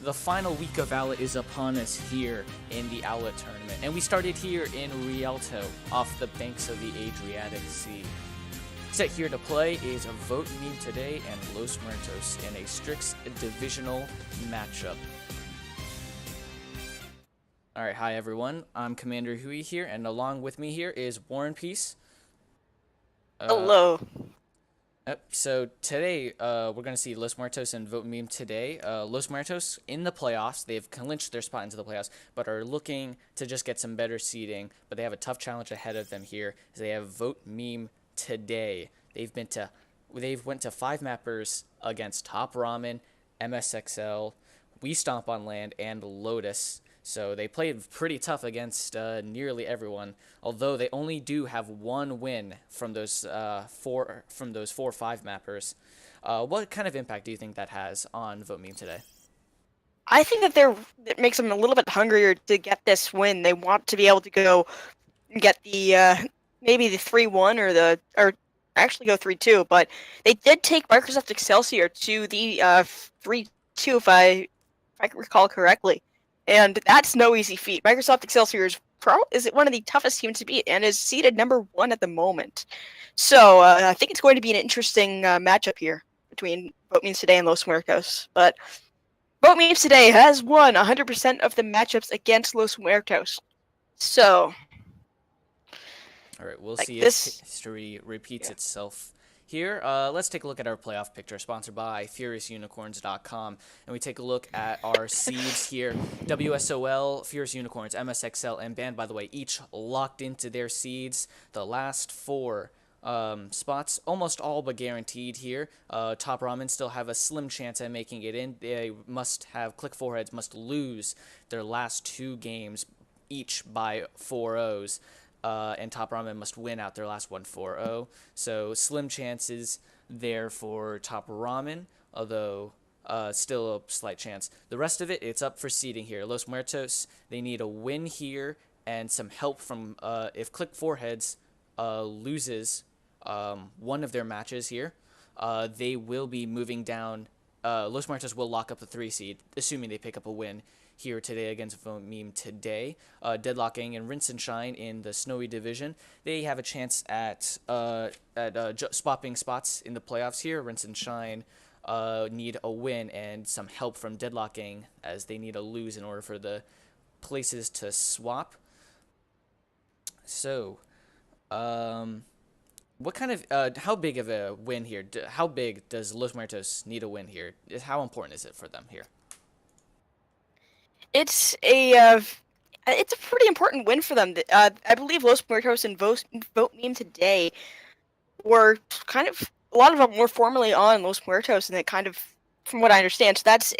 The final week of Owlet is upon us here in the Owlet tournament, and we started here in Rialto, off the banks of the Adriatic Sea. Set here to play is Vote Me Today and Los Muertos in a Strix divisional matchup. Alright, hi everyone, I'm CommanderHuy here, and along with me here is Warrenpeace. Hello. So today, we're going to see Los Muertos and Vote Meme today. Los Muertos in the playoffs. They've clinched their spot into the playoffs, but are looking to just get some better seeding. But they have a tough challenge ahead of them here. As they have Vote Meme today. They've went to 5 mappers against Top Ramen, MSXL, We Stomp on Land, and Lotus. So they played pretty tough against nearly everyone, although they only do have one win from those 4 or 5 mappers. What kind of impact do you think that has on Vote Meme today? I think that it makes them a little bit hungrier to get this win. They want to be able to go get the maybe the 3-1 or actually go 3-2. But they did take Microsoft Excelsior to the 3-2 if I recall correctly, and that's no easy feat. Microsoft Excelsior is one of the toughest teams to beat and is seeded #1 at the moment. So I think it's going to be an interesting matchup here between Vote Means Today and Los Muertos. But Vote Memes Today has won 100% of the matchups against Los Muertos. So, All right, we'll like see if this. history repeats itself here. Let's take a look at our playoff picture, sponsored by FuriousUnicorns.com. And we take a look at our seeds here. WSOL, Furious Unicorns, MSXL, and Band, by the way, each locked into their seeds. The last 4 spots, almost all but guaranteed here. Top Ramen still have a slim chance at making it in. They must have, Click Foreheads must lose their last 2 games, each by 4-0s. And Top Ramen must win out their last one 4-0. So slim chances there for Top Ramen, although still a slight chance. The rest of it, it's up for seeding here. Los Muertos, they need a win here and some help from if Click Foreheads loses one of their matches here, they will be moving down. Los Muertos will lock up the 3 seed, assuming they pick up a win here today against Vote Meme today. Deadlocking and Rinse and Shine in the Snowy Division. They have a chance at swapping spots in the playoffs here. Rinse and Shine need a win and some help from Deadlocking, as they need a lose in order for the places to swap. So, what kind of how big of a win here? How big does Los Muertos need a win here? How important is it for them here? It's a pretty important win for them. I believe Los Muertos and Vote Meme Today were kind of, a lot of them were formerly on Los Muertos, and it kind of, from what I understand, so that's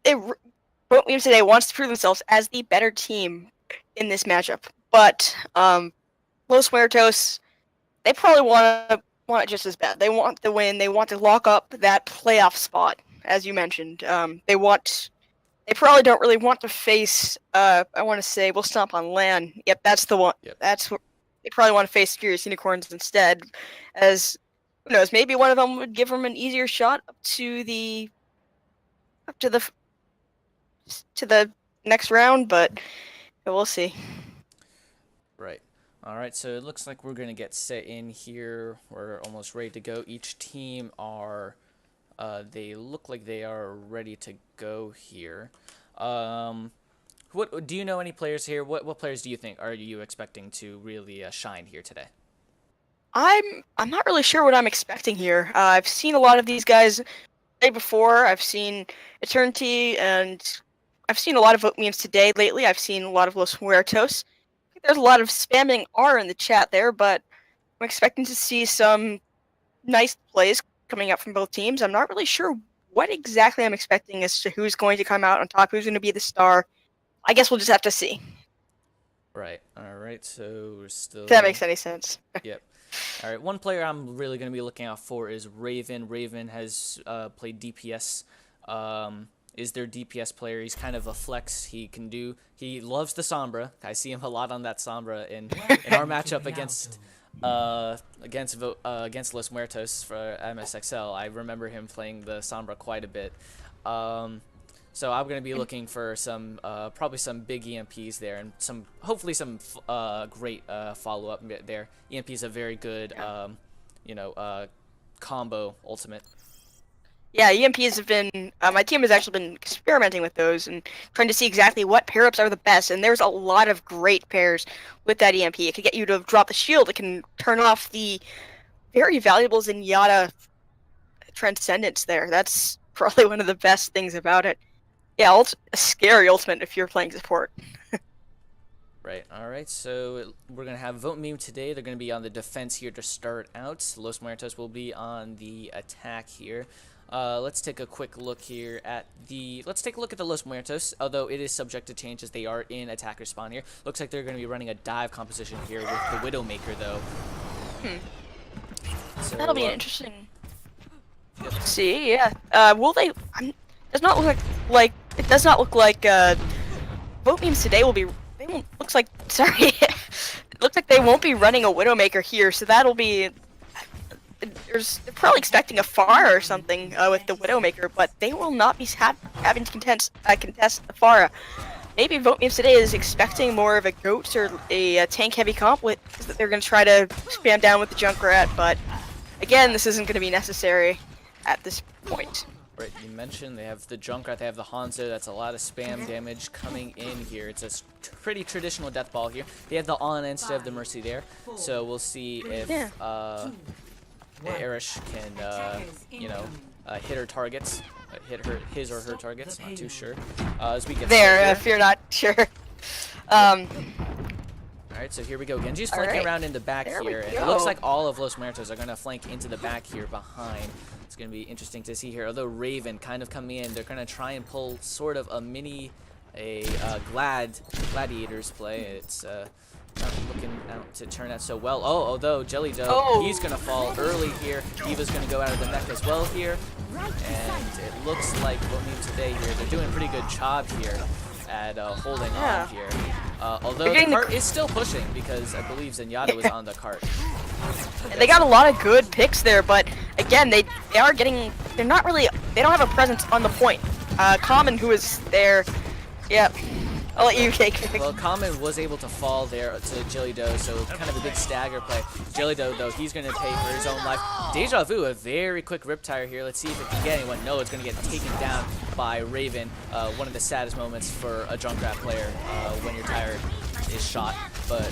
Vote Meme Today wants to prove themselves as the better team in this matchup. But Los Muertos, they probably want it just as bad. They want the win. They want to lock up that playoff spot, as you mentioned. They probably don't really want to face. I want to say we'll stomp on land. Yep, that's the one. Yep. That's what they probably want to face. Furious Unicorns instead, as who knows? Maybe one of them would give them an easier shot up to the next round, but we'll see. Right. All right, so it looks like we're going to get set in here. We're almost ready to go. Each team are, they look like they are ready to go here. What do you know any players here? What players do you think are you expecting to really shine here today? I'm not really sure what I'm expecting here. I've seen a lot of these guys play before. I've seen Eternity, and I've seen a lot of Vote Memes Today lately. I've seen a lot of Los Muertos. There's a lot of spamming R in the chat there, but I'm expecting to see some nice plays coming up from both teams. I'm not really sure what exactly I'm expecting as to who's going to come out on top, who's going to be the star. I guess we'll just have to see. Right. All right. So we're still. If that makes any sense. Yep. All right. One player I'm really going to be looking out for is Raven. Raven has played DPS. Is their DPS player. He's kind of a flex. He loves the Sombra. I see him a lot on that Sombra in our matchup against Los Muertos for MSXL. I remember him playing the Sombra quite a bit. So I'm going to be looking for some, probably some big EMPs there, and hopefully some great follow-up there. EMP is a very good, combo ultimate. Yeah, EMPs have been. My team has actually been experimenting with those and trying to see exactly what pair-ups are the best. And there's a lot of great pairs with that EMP. It can get you to drop the shield. It can turn off the very valuable Zenyatta Transcendence there. That's probably one of the best things about it. Yeah, a scary ultimate if you're playing support. Right, alright, so we're going to have Vote Meme today. They're going to be on the defense here to start out. Los Muertos will be on the attack here. Let's take a quick look here at the... Let's take a look at the Los Muertos, although it is subject to change as they are in attacker spawn here. Looks like they're going to be running a dive composition here with the Widowmaker, though. So, that'll be an interesting... See, yeah. Will they... does not look like... It does not look like, Vote Memes today will be... They won't... Looks like... Sorry. It looks like they won't be running a Widowmaker here, so that'll be... They're probably expecting a Pharah or something with the Widowmaker, but they will not be having to contest the Pharah. Maybe Vote Memes today is expecting more of a Goat or a tank-heavy comp with that they're going to try to spam down with the Junkrat, but again, this isn't going to be necessary at this point. Right, you mentioned they have the Junkrat, they have the Hanzo. That's a lot of spam damage coming in here. It's a pretty traditional death ball here. They have the On instead of the Mercy there, so we'll see if Erish can, hit her targets, his or her targets. Not too sure. As we get there, if you're not sure. Alright, so here we go. Genji's flanking around in the back there here, and it looks like all of Los Muertos are going to flank into the back here behind. It's going to be interesting to see here. Although Raven kind of coming in, they're going to try and pull sort of a Gladiators play. It's not looking out to turn out so well. Oh, although Jelly Doe, he's going to fall early here. Diva's going to go out of the mech as well here. And it looks like Vote Meme today here, they're doing a pretty good job here at holding on here. Although the cart is still pushing because I believe Zenyatta was on the cart. They got a lot of good picks there, but again, they are getting, they don't have a presence on the point. Common, who is there, yeah, I'll let you take it. Well, Common was able to fall there to Jelly Doe, so kind of a big stagger play. Jelly Doe, though, he's going to pay for his own life. Deja Vu, a very quick Riptire here. Let's see if it can get anyone. No, it's going to get taken down by Raven. One of the saddest moments for a Junkrat player when your tire is shot. But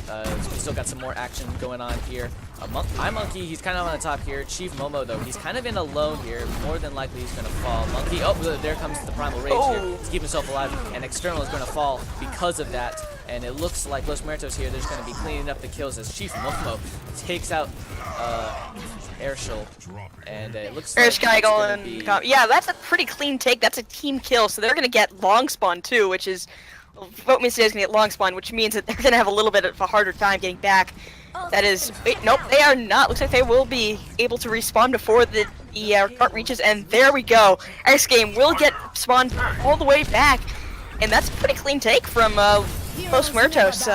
we still got some more action going on here. Monkey, he's kind of on the top here. Chief Momo, though, he's kind of in alone here. More than likely, he's going to fall. Monkey, oh, there comes the Primal Rage here to keep himself alive. And External is going to fall because of that. And it looks like Los Muertos here, they're just going to be cleaning up the kills as Chief Momo takes out Airshul. And it looks like yeah, that's a pretty clean take. That's a team kill. So they're going to get long spawn, too, which is... Vote Memes today is going to get long spawn, which means that they're going to have a little bit of a harder time getting back. That is... Wait, nope, they are not. Looks like they will be able to respawn before the cart reaches, and there we go. Ice Game will get spawned all the way back, and that's a pretty clean take from Los Muertos.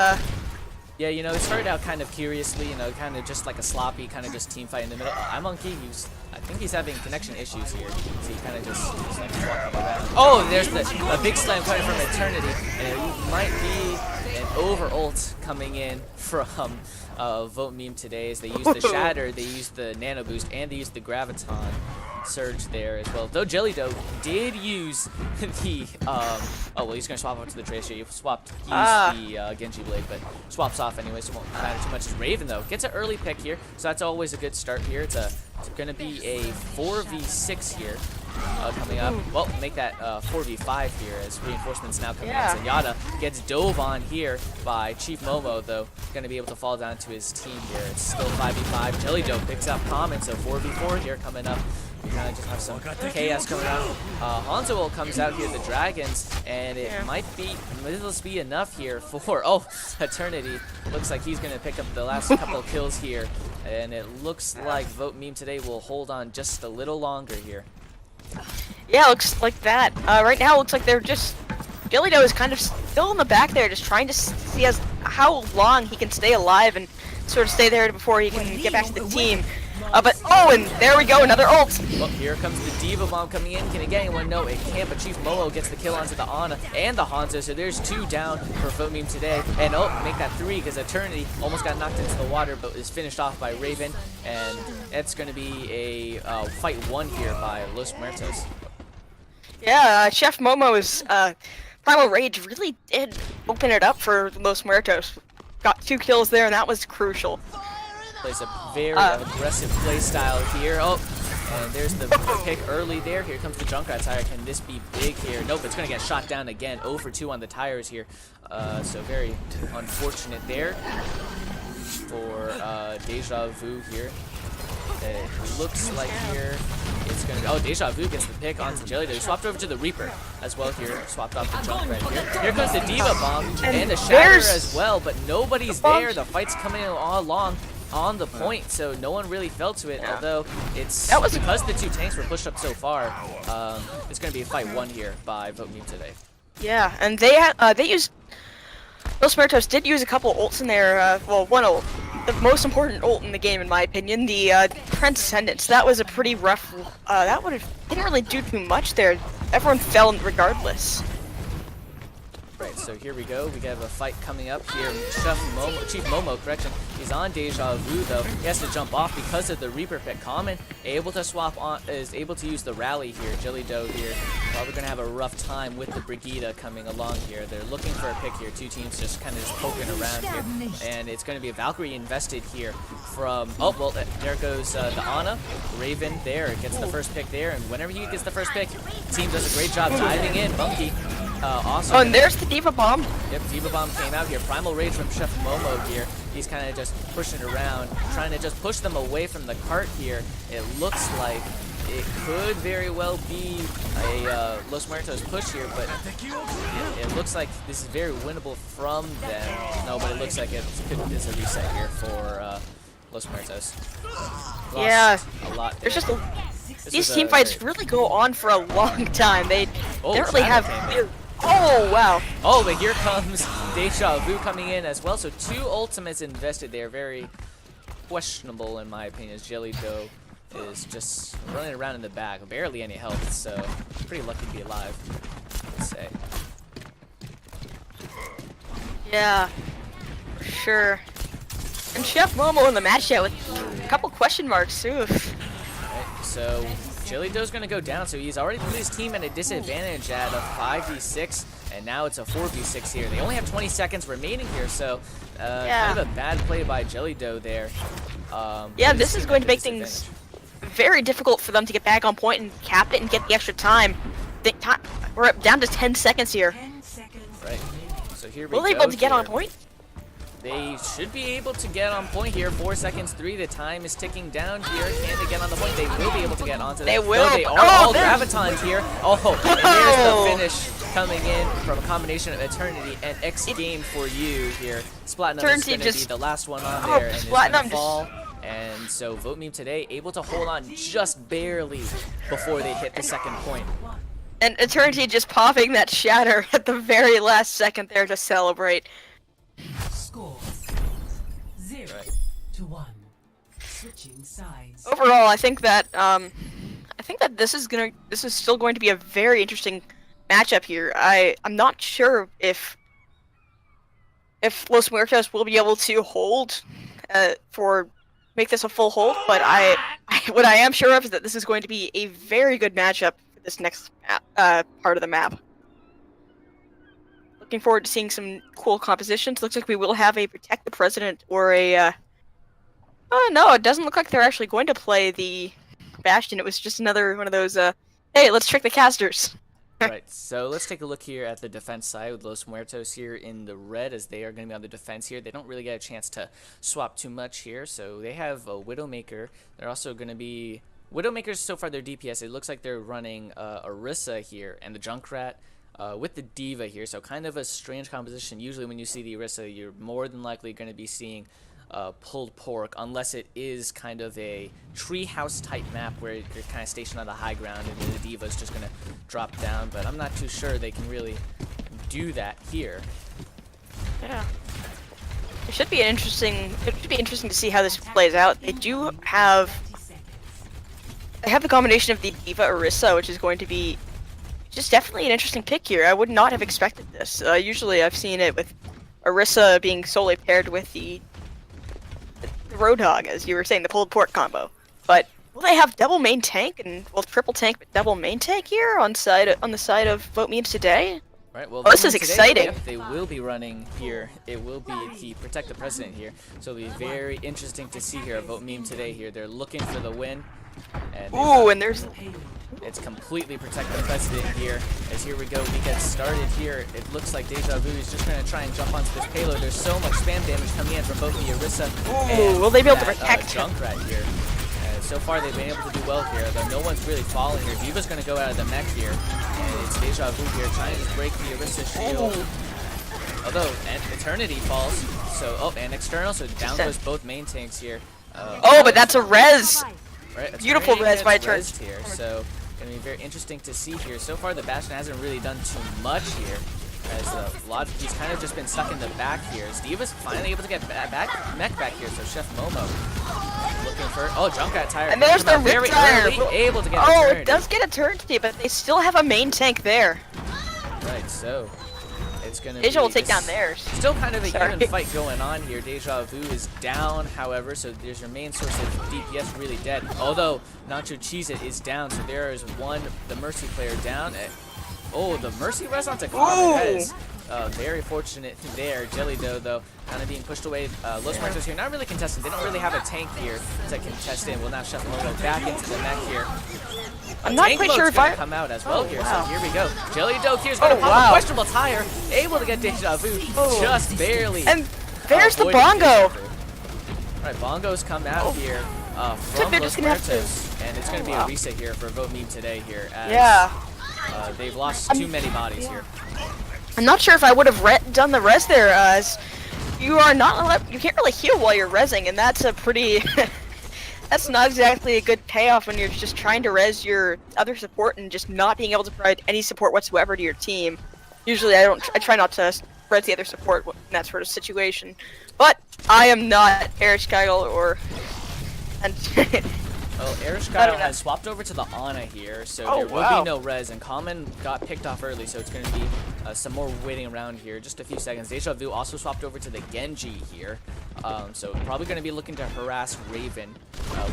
Yeah, you know, it started out kind of curiously, you know, kind of just like a sloppy, kind of just team fight in the middle. Monkey, I think he's having connection issues here. So he kind of just like walking around. Oh, there's a big slam coming from Eternity, and it might be an over ult coming in from Vote Meme today as they use the Shatter, they use the Nano Boost, and they use the Graviton Surge there as well. Though Jelly Doe did use the oh well, he's gonna swap up to the Tracer. You swapped the Genji Blade, but swaps off anyway, so it won't matter too much. Raven though gets an early pick here, so that's always a good start here. It's gonna be a 4v6 here coming up. Well, make that 4v5 here as reinforcements now coming in. Zenyatta gets dove on here by Chief Momo, though gonna be able to fall down to his team here. It's still 5v5. Jelly Doe picks up Common, so 4v4 here coming up. We kind of just have some chaos coming out. Hanzo comes out here, the Dragons, and it might be enough here for, Eternity. Looks like he's going to pick up the last couple of kills here, and it looks like Vote Meme today will hold on just a little longer here. Yeah, looks like that. Right now, it looks like they're just... Jelly Doe is kind of still in the back there, just trying to see how long he can stay alive and sort of stay there before he can get back to the team. But and there we go, another ult. Well, here comes the Diva Bomb coming in. Can it get anyone? No, it can't, but Chief Momo gets the kill onto the Ana and the Hanzo, so there's 2 down for Vote Meme today. And make that 3, because Eternity almost got knocked into the water, but is finished off by Raven, and it's going to be a fight 1 here by Los Muertos. Yeah, Chef Momo's Primal Rage really did open it up for Los Muertos. Got 2 kills there, and that was crucial. Plays a very aggressive play style here. And there's the pick early there. Here comes the Junkrat tire. Can this be big here? Nope, it's going to get shot down again. 0 for 2 on the tires here. So very unfortunate there for Deja Vu here. It looks like here it's going to be... Deja Vu gets the pick onto Jelly. They swapped over to the Reaper as well here. Swapped off the Junkrat here. Here comes the Diva Bomb and the Shatter as well, but nobody's there. The fight's coming all along on the point, so no one really fell to it, although it's because the 2 tanks were pushed up so far. It's going to be a fight 1 here by Vote Meme today. Yeah, and they used... Los Muertos did use a couple ults in there, well, 1 ult. The most important ult in the game, in my opinion, the Transcendence. That was a pretty rough... didn't really do too much there. Everyone fell regardless. Right, so here we go. We have a fight coming up here. Chief Momo, he's on Deja Vu though. He has to jump off because of the Reaper pick. Common able to swap on, is able to use the rally here. Jelly Doe here. Probably gonna have a rough time with the Brigida coming along here. They're looking for a pick here. 2 teams just kind of poking around here, and it's going to be a Valkyrie invested here from. There goes the Ana. Raven there gets the first pick there, and whenever he gets the first pick, the team does a great job diving in. Monkey. Awesome. And there's the Diva Bomb. Yep, Diva Bomb came out here. Primal Rage from Chef Momo here. He's kind of just pushing around, trying to just push them away from the cart here. It looks like it could very well be a Los Muertos push here, but it looks like this is very winnable from them. No, but it looks like it's a reset here for Los Muertos. Lost a lot there. There's just these team fights really go on for a long time. They don't really have... Oh, wow. But here comes Deja Vu coming in as well. So 2 ultimates invested there. Very questionable, in my opinion, as Jelly Doe is just running around in the back. Barely any health, so pretty lucky to be alive, I'd say. Yeah, for sure. And Chef Momo in the match yet with a couple question marks, too. Right, so... Jelly Doe's going to go down, so he's already put his team at a disadvantage at a 5v6, and now it's a 4v6 here. They only have 20 seconds remaining here, so kind of a bad play by Jelly Doe there. This is going to make things very difficult for them to get back on point and cap it and get the extra time. We're up down to 10 seconds here. Right, so here we go. Will they be able to get on point? They should be able to get on point here. 4 seconds 3. The time is ticking down here. Can they get on the point? They will be able to get onto that. They will. No, they are all Gravitoned here. And here's the finish coming in from a combination of Eternity and X Game for you here. Splatinum is going to be the last one on there, and it's going to fall. And so Vote Meme today able to hold on just barely before they hit the second point. And Eternity just popping that shatter at the very last second there to celebrate. Score 0-1. Switching sides. Overall, I think that this is still going to be a very interesting matchup here. I'm not sure if Los Muertos will be able to hold make this a full hold, but what I am sure of is that this is going to be a very good matchup for this next part of the map. Looking forward to seeing some cool compositions. Looks like we will have a Protect the President or a... Oh, no, it doesn't look like they're actually going to play the Bastion. It was just another one of those, hey, let's trick the casters. Right, so let's take a look here at the defense side with Los Muertos here in the red, as they are going to be on the defense here. They don't really get a chance to swap too much here, so they have a Widowmaker. They're also going to be... Widowmakers, so far, their DPS. It looks like they're running Orisa here and the Junkrat. With the Diva here, so kind of a strange composition. Usually when you see the Orisa, you're more than likely going to be seeing pulled pork, unless it is kind of a treehouse type map where you're kind of stationed on the high ground and the Diva is just going to drop down, but I'm not too sure they can really do that here. Yeah. It should be an interesting. It should be interesting to see how this plays out. They do have. They have the combination of the Diva Orisa, which is going to be just definitely an interesting pick here. I would not have expected this. Usually, I've seen it with Orisa being solely paired with the Roadhog, as you were saying, the pulled pork combo. But will they have double main tank and triple tank but double main tank here on the side of Vote Memes today? Right, well, This is today, exciting. yep, they will be running here. It will be the Protect the President here. So it'll be very interesting to see here. Vote Meme today here. They're looking for the win. And Ooh, and there's it's completely Protect the President here. As here we go, we get started here. It looks like Deja Vu is just going to try and jump onto this payload. There's so much spam damage coming in from both the Orisa and will they be able to that, protect him? Junkrat here. So far, they've been able to do well here, though no one's really falling here. Diva's going to go out of the mech here, and it's Deja Vu here trying to just break the Orisa shield. Although, and Eternity falls, so, and External, so down goes both main tanks here. but that's a res. Right, Beautiful Eternity res by gets rezzed here, so going to be very interesting to see here. So far, the Bastion hasn't really done too much here, as he's kind of just been stuck in the back here. As Diva's finally able to get mech back here, so Chef Momo looking for, Junkrat tire. And there's the very rip tire. early, able to get Oh, it does get a Eternity, but they still have a main tank there. Right, so it's going to be... Deja will take down theirs. Still kind of an Sorry. even fight going on here. Deja Vu is down, however, so there's your main source of DPS really dead. Although Nacho Cheese It is down, so there is the Mercy player down. The Mercy res onto Common Res. Very fortunate there. Jelly Dough, though, kind of being pushed away. Los Muertos here, not really contesting. They don't really have a tank here to contest in. Will now shut Momo back into the mech here. I'm not quite sure if I come out as well here, wow. so here we go. Jelly Dough here's going to pop a questionable tire. Able to get Deja Vu just barely. And there's the avoiding Bongo. Deja Vu. Alright, Bongo's come out here from they're Los just gonna have to- Muertos. And it's going to be a reset here for Vote Meme today here. As, Yeah. they've lost too many bodies here. I'm not sure if I would have done the res there, as you are not allowed, you can't really heal while you're resing, and that's a pretty that's not exactly a good payoff when you're just trying to res your other support and just not being able to provide any support whatsoever to your team. Usually I try not to res the other support in that sort of situation. But I am not Erich Geigel or Well, Erich Geigel has swapped over to the Ana here, so there will be no res, and Common got picked off early, so it's going to be some more waiting around here. Just a few seconds. Deja Vu also swapped over to the Genji here, so probably going to be looking to harass Raven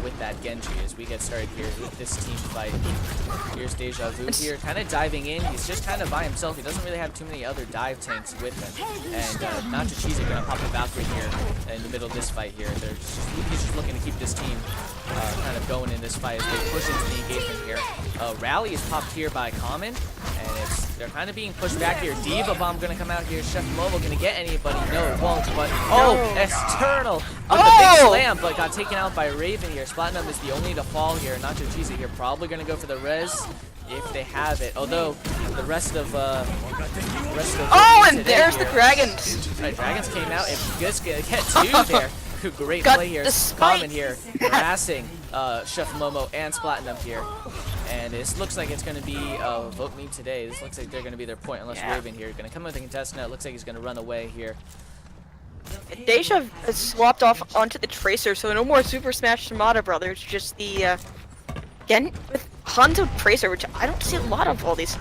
with that Genji as we get started here with this team fight. Here's Deja Vu here, kind of diving in. He's just kind of by himself. He doesn't really have too many other dive tanks with him, and Nacho Cheese going to pop a Valkyrie here in the middle of this fight here. He's just looking to keep this team kind of going in this fight as they push into the engagement here. Rally is popped here by Common, and they're kind of being pushed back here. Diva Bomb gonna come out here. Chef Momo gonna get anybody? No, it won't. But External with the big slam, but got taken out by Raven here. Platinum is the only to fall here. Nacho Cheese It here probably gonna go for the res if they have it. Although the rest of and there's the Dragons. Right, Dragons came out and just gonna get two there. Great play here. Common here, harassing Chef Momo and Splatinum here. And this looks like it's going to be Vote Meme today. This looks like they're going to be their point, unless Raven here. Going to come with the contest now. It looks like he's going to run away here. Deja has swapped off onto the Tracer, so no more Super Smash Shimada Brothers. Just the again with Hanzo Tracer, which I don't see a lot of all these.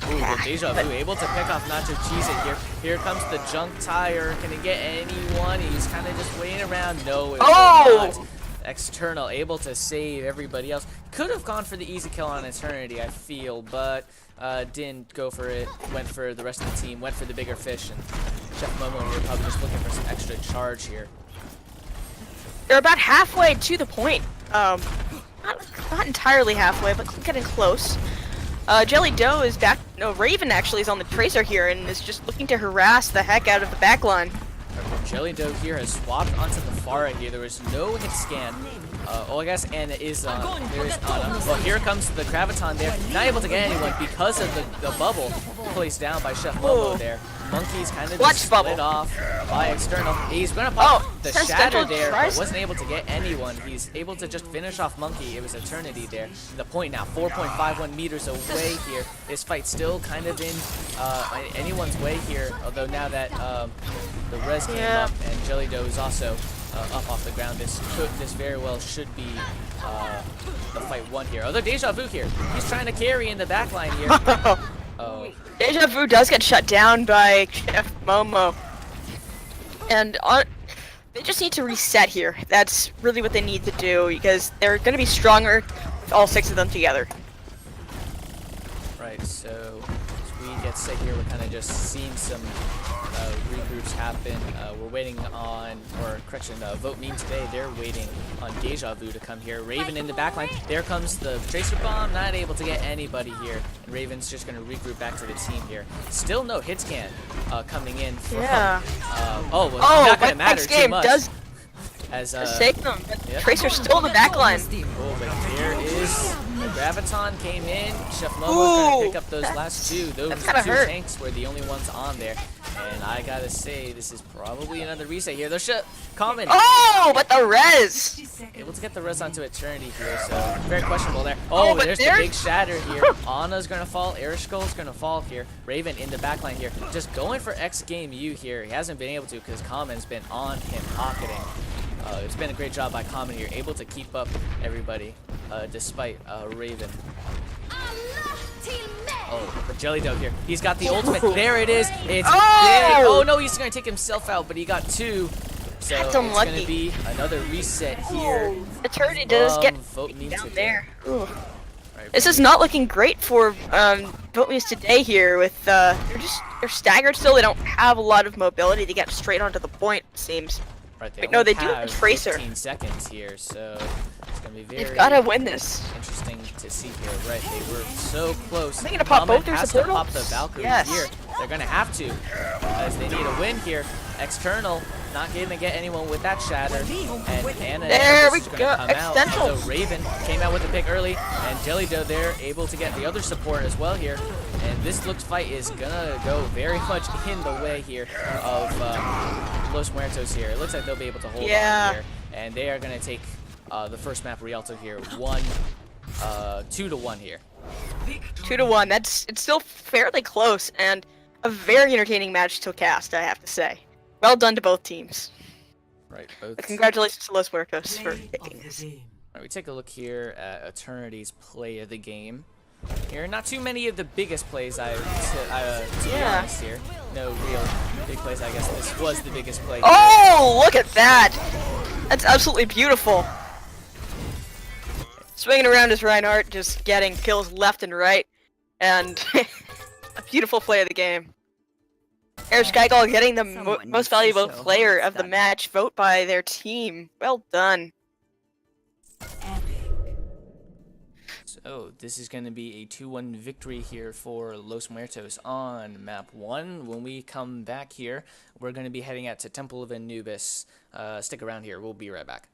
Ooh, but Deja Vu able to pick off Nacho Cheese It here. Here comes the junk tire. Can he get anyone? He's kind of just waiting around. No, it will not. External able to save everybody else. Could have gone for the easy kill on Eternity, I feel, but didn't go for it. Went for the rest of the team. Went for the bigger fish, and Chef Momo here probably just looking for some extra charge here. They're about halfway to the point. Not entirely halfway, but getting close. Jelly Dough is back. No, Raven actually is on the Tracer here and is just looking to harass the heck out of the backline. Jelly Dough here has swapped onto the Pharah here. There was no hit scan. I guess Anna is on. There's Anna. Well, here comes the Graviton there. Not able to get anyone because of the bubble placed down by Chef Momo there. Monkey's kind of just split off by External. He's going to pop the Sense shatter Dental there, but tries- wasn't able to get anyone. He's able to just finish off Monkey. It was Eternity there. The point now, 4.51 meters away here. This fight still kind of in anyone's way here, although now that the res came up and Jelly Dough is also up off the ground, this very well should be the fight won here. Although Deja Vu here, he's trying to carry in the back line here. Oh. Deja Vu does get shut down by Chef Momo. And they just need to reset here. That's really what they need to do because they're going to be stronger with all 6 of them together. Right, so as we get set here, we're kind of just seeing some regroups happen. We're waiting on, or correction, Vote Meme today, they're waiting on Deja Vu to come here. Raven in the backline. There comes the Tracer Bomb, not able to get anybody here. And Raven's just going to regroup back to the team here. Still no hit scan coming in from, not going to matter next too game much. does As save them, but yep. Tracer's still in the backline. Oh, but here is the Graviton came in. Chef Momo's going to pick up those last 2. Those 2 tanks were the only ones on there. And I gotta say, this is probably another reset here. Though Common. Oh, but the res! Able to get the res onto Eternity here, so very questionable there. Oh, there's the big shatter here. Anna's gonna fall. Erishkull's gonna fall here. Raven in the backline here. Just going for X Game U here. He hasn't been able to because Common's been on him, pocketing. It's been a great job by Common here, able to keep up everybody despite Raven. Oh, but Jelly Dough here. He's got the ultimate. There it is. It's big. Oh no, he's gonna take himself out, but he got 2. So it's gonna be another reset here. Eternity does get down there. This is not looking great for Vote Memes today here. With they're staggered still. They don't have a lot of mobility to get straight onto the point. It seems. Right, Wait, no, they do have Tracer. 15 seconds here, so it's gonna be very. They've gotta win this. Interesting to see here. Right, they were so close. They're gonna pop both their support. Pop the Valkyrie here. They're gonna have to, as they need a win here. External, not gonna get anyone with that shatter, and Anna there we is go. Come out. Although Raven came out with the pick early, and Jelly Dough there able to get the other support as well here. And this looks fight is gonna go very much in the way here of Los Muertos here. It looks like they'll be able to hold on here, and they are gonna take the first map Rialto here, 2-1 here. 2-1. It's still fairly close and a very entertaining match to cast, I have to say. Well done to both teams. Right, both. Congratulations to Los Muertos for picking this. Right, we take a look here at Eternity's play of the game. Here, not too many of the biggest plays, to be honest here. No real big plays, I guess this was the biggest play. Oh, look at that! That's absolutely beautiful. Swinging around as Reinhardt, just getting kills left and right. And a beautiful play of the game. Here's Skygull getting the most valuable player of the match vote by their team. Well done. So this is going to be a 2-1 victory here for Los Muertos on map 1. When we come back here, we're going to be heading out to Temple of Anubis. Stick around here. We'll be right back.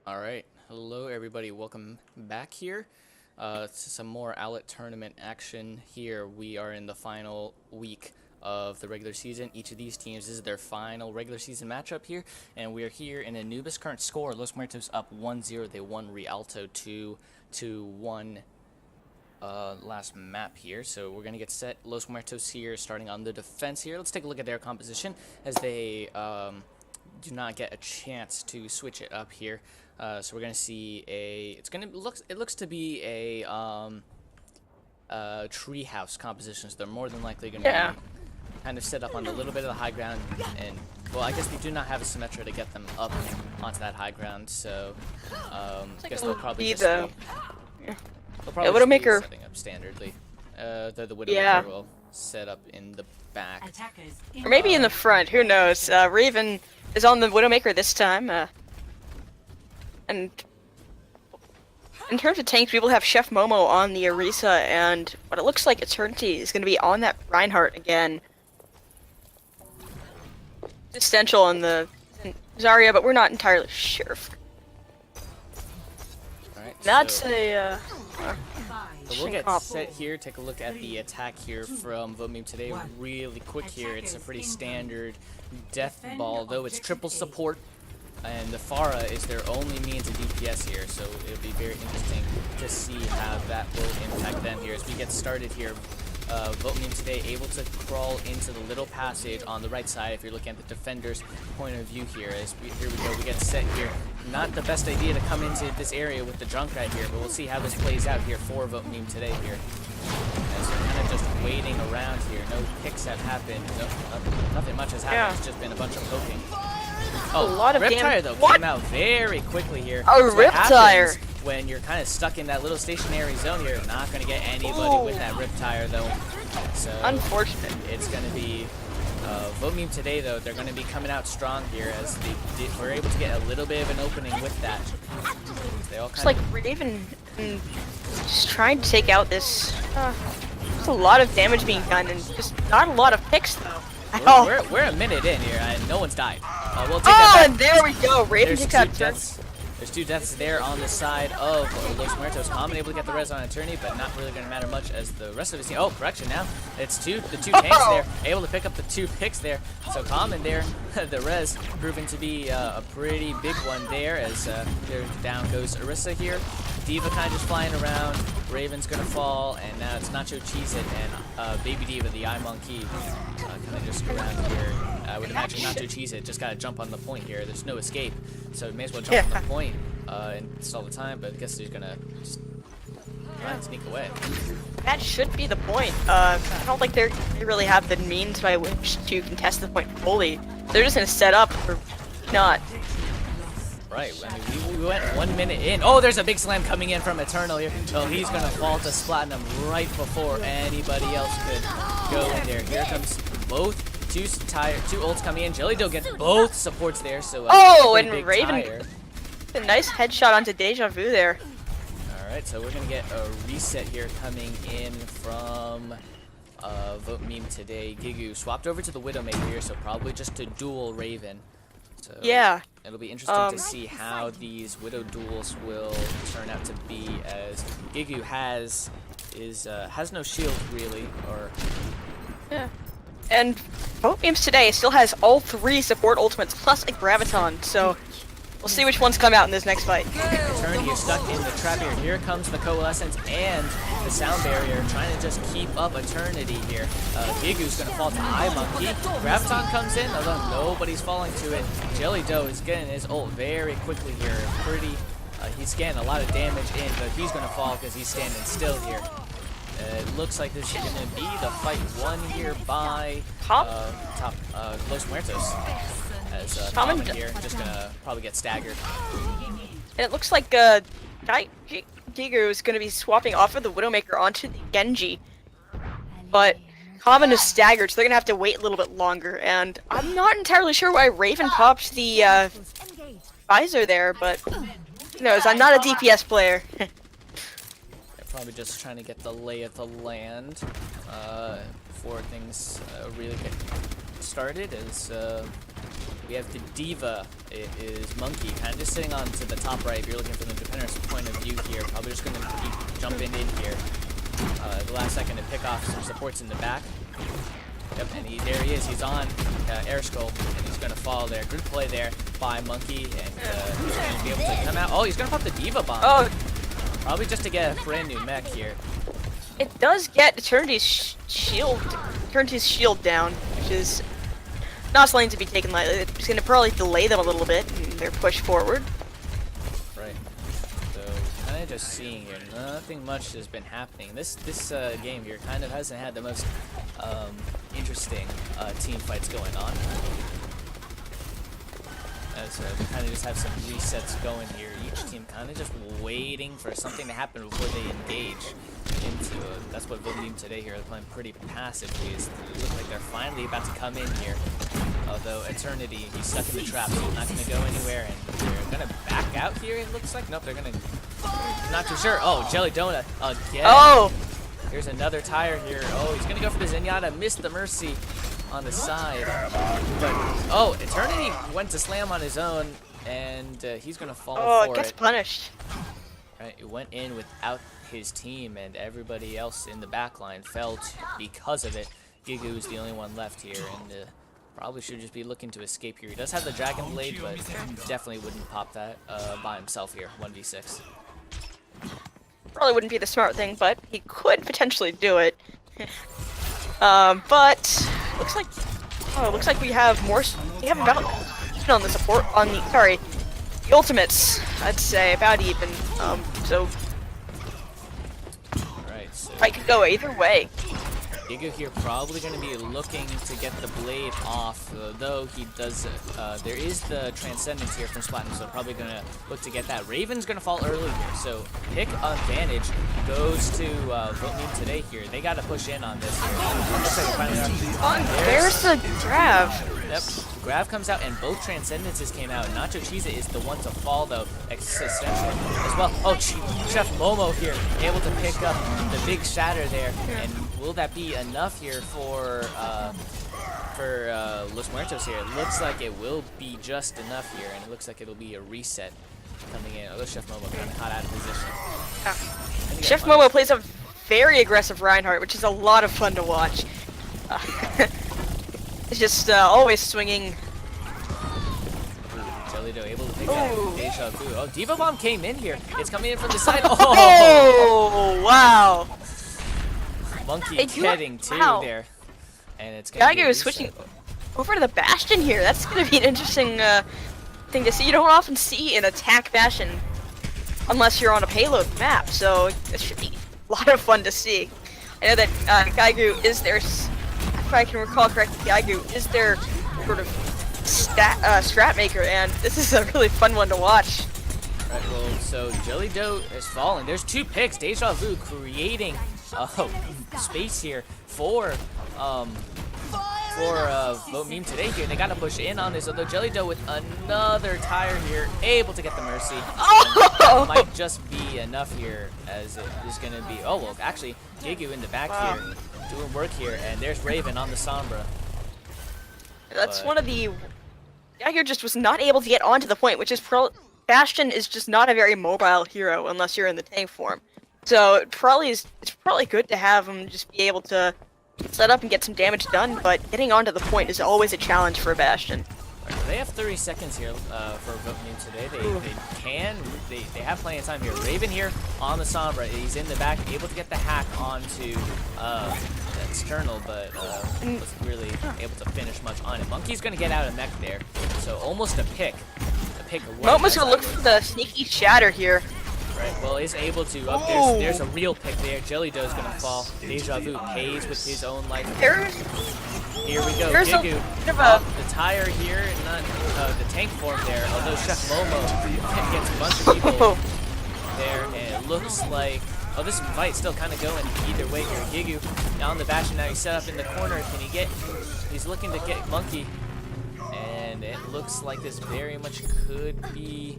All right, hello everybody. Welcome back here to some more Owlet tournament action. Here we are in the final week of the regular season. Each of these teams, this is their final regular season matchup here, and we are here in Anubis. Current score: Los Muertos up 1-0. They won Rialto 2-1 last map here. So we're gonna get set. Los Muertos here, starting on the defense here. Let's take a look at their composition as they do not get a chance to switch it up here. So we're gonna see it looks to be a treehouse composition. So they're more than likely gonna be kind of set up on a little bit of the high ground, and well, I guess they do not have a Symmetra to get them up onto that high ground. So I guess they'll probably just they'll probably Widowmaker setting up standardly. The Widowmaker will set up in the back, or maybe in the front. Who knows? Raven is on the Widowmaker this time. And in terms of tanks, we will have Chef Momo on the Orisa, and what it looks like Eternity is going to be on that Reinhardt again. Existential on the Zarya, but we're not entirely sure. Alright, That's so we'll get set here. Take a look at the attack here from Vote today. Really quick here. It's a pretty standard death ball, though it's triple support. And the Pharah is their only means of DPS here, so it'll be very interesting to see how that will impact them here. As we get started here, Vote today able to crawl into the little passage on the right side if you're looking at the defender's point of view here. Here we go, we get set here. Not the best idea to come into this area with the Junkrat here, but we'll see how this plays out here for Vote today here. As we're kind of just waiting around here. No picks have happened, nothing much has happened, it's just been a bunch of poking. Oh, a lot of Riptire though came out very quickly here. A Riptire! When you're kind of stuck in that little stationary zone here, not going to get anybody with that Riptire though. So unfortunate. It's going to be Vote today though. They're going to be coming out strong here as they were able to get a little bit of an opening with that. They all kind of Raven just trying to take out this. There's a lot of damage being done and just not a lot of picks though. We're a minute in here and no one's died. We'll take that back. And there we go. Raven takes out deaths. There's 2 deaths there on the side of Los Muertos. Common able to get the res on Eternity, but not really going to matter much as the rest of his team. Oh, correction now. It's the two tanks there, able to pick up the 2 picks there. So Common there, the res proving to be a pretty big one there as there down goes Orisa here. Diva kind of just flying around. Raven's going to fall, and now it's Nacho Cheez-It and Baby Diva, the eye monkey, kind of just around here. I would imagine Nacho Cheez-It just got to jump on the point here. There's no escape, so it may as well jump on the point and stall the time, but I guess he's going to just try and sneak away. That should be the point. I don't think they really have the means by which to contest the point fully. They're just going to set up or not. Right, I mean, we went 1 minute in. Oh, there's a big slam coming in from Eternal here. Oh, he's going to fall to Splatinum right before anybody else could go in there. Here comes both two ults coming in. Jellydoe gets both supports there, so and Raven, a nice headshot onto Deja Vu there. Alright, so we're going to get a reset here coming in from Vote today. Gigu swapped over to the Widowmaker here, so probably just to duel Raven. So yeah. It'll be interesting to see how these Widow duels will turn out to be, as Gigu has no shield really, or and Vote today still has all 3 support ultimates plus a Graviton, so we'll see which ones come out in this next fight. Eternity is stuck in the trap here. Here comes the Coalescence and the Sound Barrier, trying to just keep up Eternity here. Gigu's going to fall to Eye Monkey. Graviton comes in, although nobody's falling to it. Jellydoe is getting his ult very quickly here. He's getting a lot of damage in, but he's going to fall because he's standing still here. It looks like this is going to be the fight won here by Los Muertos. As Common here, just gonna probably get staggered. And it looks like Gigu is gonna be swapping off of the Widowmaker onto the Genji. But Common is staggered, so they're gonna have to wait a little bit longer. And I'm not entirely sure why Raven popped the visor there, but who knows? I'm not a DPS player. They're probably just trying to get the lay of the land before things really get started. As We have the Diva. It is Monkey, kind of just sitting on to the top right. If you're looking from the defender's point of view here, probably just going to keep jumping in here. The last second to pick off some supports in the back. Yep, and there he is. He's on Air Skull, and he's going to fall there. Good play there by Monkey, and he's going to be able to come out. Oh, he's going to pop the Diva Bomb. Oh, Probably just to get a brand new mech here. it does get Eternity's shield down, which is not something to be taken lightly. It's going to probably delay them a little bit in their push forward. Right. So kind of just seeing here, nothing much has been happening. This game here kind of hasn't had the most interesting team fights going on. As we kind of just have some resets going here. Each team kind of just waiting for something to happen before they engage into it. That's what Vote today here. They're playing pretty passively. It looks like they're finally about to come in here. Although Eternity, he's stuck in the trap, so he's not going to go anywhere. And they're going to back out here, it looks like. Nope, they're going to... Not too sure. Oh, Jelly Donut again. Oh! Here's another tire here. Oh, he's going to go for the Zenyatta. Missed the Mercy on the side. But, oh, Eternity went to slam on his own, and he's going to fall for it gets it. punished. Right, it went in without his team, and everybody else in the backline fell because of it. Gigu is the only one left here, and probably should just be looking to escape here. He does have the Dragon Blade, but definitely wouldn't pop that by himself here, 1v6. Probably wouldn't be the smart thing, but he could potentially do it. But looks like we have more. We have about even on the support the ultimates. I'd say about even. So Right, so fight could go either way. Giga here probably going to be looking to get the blade off, though he does, there is the Transcendence here from Splatin, so probably going to look to get that. Raven's going to fall early here, so pick advantage goes to Vote today here. They got to push in on this here. Looks like finally There's the grab. Yep, Grav comes out and both Transcendences came out. Nacho Cheese is the one to fall though, existential as well. Oh, Chef Momo here, able to pick up the big shatter there. And will that be enough here for Los Muertos here? It looks like it will be just enough here, and it looks like it'll be a reset coming in. Although Chef Momo kind of caught out of position. Chef Momo plays a very aggressive Reinhardt, which is a lot of fun to watch. It's just always swinging. Jellido able to take that Deja Vu. Oh, Diva Bomb came in here. It's coming in from the side. Oh, wow. Monkey getting two there. And it's going to Geiger is switching over to the Bastion here. That's going to be an interesting thing to see. You don't often see an attack Bastion unless you're on a payload map, so it should be a lot of fun to see. I know that Geiger is their, if I can recall correctly, Geiger is their sort of strat maker, and this is a really fun one to watch. Right, well, so Jellido is falling. There's two picks. Deja Vu creating space here for Vote Meme today here. They gotta push in on this, although Jellido with another tire here, able to get the Mercy. Oh! Might just be enough here, as it is gonna be. Oh well, actually, Gigu in the back here, doing work here, and there's Raven on the Sombra. That's one of the. Geiger just was not able to get onto the point, which is Bastion is just not a very mobile hero unless you're in the tank form. So it's probably good to have him just be able to set up and get some damage done, but getting onto the point is always a challenge for a Bastion. Right, they have 30 seconds here for Vote Meme today. They have plenty of time here. Raven here on the Sombra. He's in the back, able to get the hack onto the external, but wasn't really able to finish much on it. Monkey's gonna get out of mech there, so almost a pick. Momo's gonna look for the sneaky shatter here. Right, well, he's able to. There's a real pick there. Jellido's gonna fall. Deja Vu pays with his own life. Here we go. Gigu off the tire here, not the tank form there. Although Chef Momo gets a bunch of people there, and it looks like this fight's still kind of going either way here. Gigu now on the Bastion. Now he's set up in the corner. Can he get? He's looking to get Monkey. And it looks like this very much could be.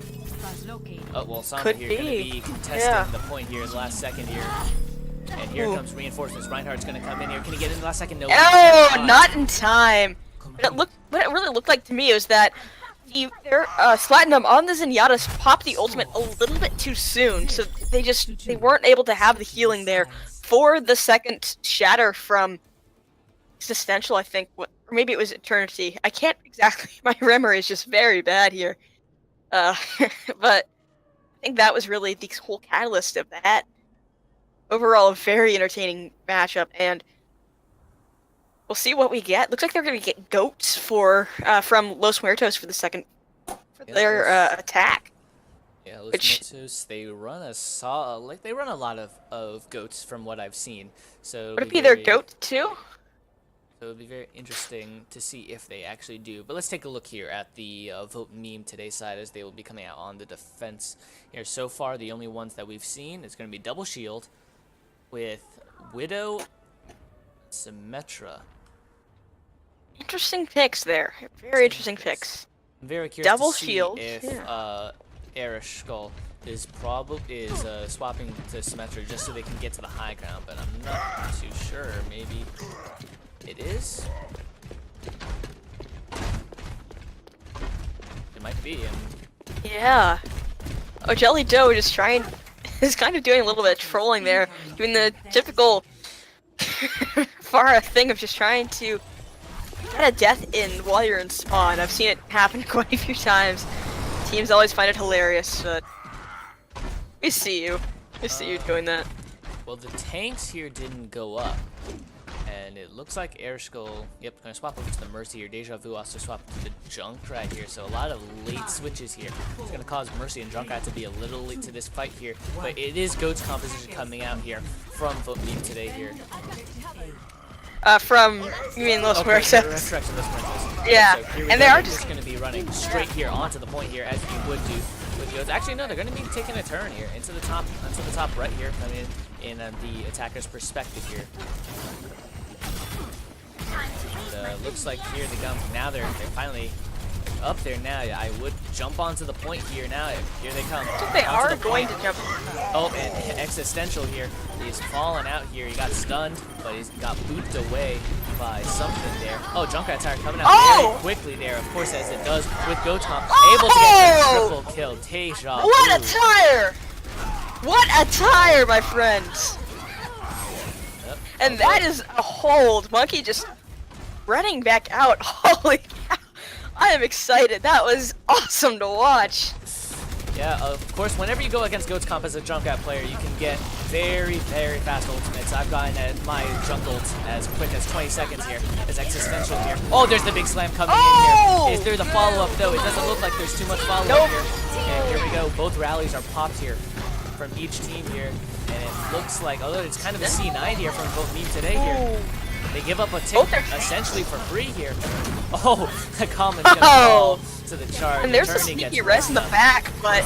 Oh well, Sombra here going to be contesting the point here in the last second here. And here comes reinforcements. Reinhardt's going to come in here. Can he get in the last second? No. Oh, not in time. But it looked what it really looked like to me was that their Slatinum on the Zenyatta popped the ultimate a little bit too soon, so they weren't able to have the healing there for the second shatter from Existential, I think, or maybe it was Eternity. I can't exactly. My memory is just very bad here. But I think that was really the whole catalyst of that. Overall, a very entertaining matchup, and we'll see what we get. Looks like they're going to get goats from Los Muertos for the second their attack. Yeah, Los Muertos, they run a lot of goats from what I've seen. So would it be their goat too? So it'll be very interesting to see if they actually do. But let's take a look here at the Vote Meme Today side, as they will be coming out on the defense here. So far, the only ones that we've seen is going to be Double Shield with Widow, Symmetra. Interesting picks there. Very interesting picks. I'm very curious Double to see shield, if Erish Skull is swapping to Symmetra just so they can get to the high ground, but I'm not too sure. Maybe it is. It might be. Yeah. Oh, Jelly Doe is kind of doing a little bit of trolling there, doing the typical Pharah thing of just trying to get a death in while you're in spawn. I've seen it happen quite a few times. Teams always find it hilarious, but we see you. We see you doing that. Well, the tanks here didn't go up, and it looks like Airskull, yep, gonna swap over to the Mercy here. Deja Vu also swapped to the Junk right here, so a lot of late switches here. It's gonna cause Mercy and Junkrat to be a little late to this fight here, but it is Goat's composition coming out here from Vote Meme Today here. You mean Los Muertos? Correct, Los Muertos. Yeah, so and they are just going to be running straight here onto the point here, as you would do with Goats. Actually, no, they're going to be taking a turn here into the top right here, coming in the attacker's perspective here. And, looks like here they come. Now they're finally up there now. I would jump onto the point here now. Here they come. They are going to jump. Oh, and Existential here. He's fallen out here. He got stunned, but he's got booped away by something there. Oh, Junkrat Tire coming out very quickly there, of course, as it does with Gotom. Able to get the triple kill. Deja. What a tire! What a tire, my friends! Yep. And that is a hold. Monkey just running back out. Holy cow. I am excited. That was awesome to watch. Yeah, of course, whenever you go against Goat's Comp as a Junkrat player, you can get very, very fast ultimates. I've gotten my junk ult as quick as 20 seconds here, as Existential here. Oh, there's the big slam coming in here. Is there the follow-up, though? It doesn't look like there's too much follow-up here. And here we go. Both rallies are popped here from each team here. And it looks like, although it's kind of a C9 here from Vote Meme Today here. They give up a tick essentially for free here. Oh, the common's gonna fall to the charge. And there's a sneaky res in the back, but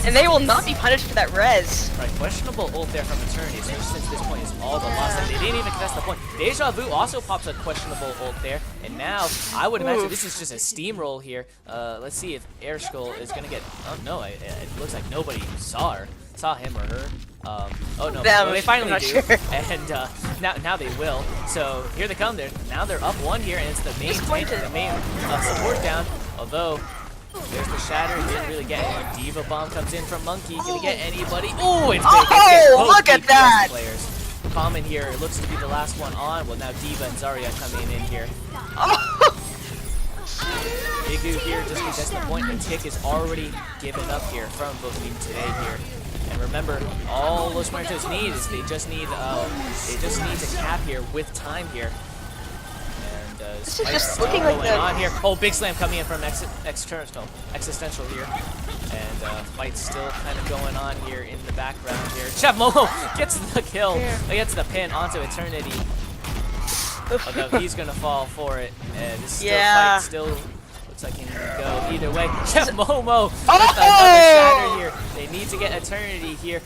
and they will not be punished for that res. Right, questionable ult there from Eternity, so since this point is all but lost, and they didn't even contest the point. Deja Vu also pops a questionable ult there, and now I would imagine this is just a steamroll here. Let's see if Airskull is gonna get. Oh no, it looks like nobody saw him or her. Oh no, well, they finally do, and now they will. So here they come. Now they're up one here, and it's the main support down. Although there's the shatter, didn't really get it. Diva bomb comes in from Monkey. Gonna get anybody? Oh, it's big. Oh, look at that! Players. Common here looks to be the last one on. Well, now Diva and Zarya coming in here. Igu here just gets the point. The tick is already given up here from Vote Meme Today here. And remember, all Los Muertos need is they just need to cap here with time here. And this is just looking like going on here. Oh, big slam coming in from Existential here. And fight's still kind of going on here in the background here. Chef Momo gets the kill. Gets the pin onto Eternity. Although he's gonna fall for it. And this fight still looks like he can go either way. Chef Momo with another shatter here. They need to get Eternity here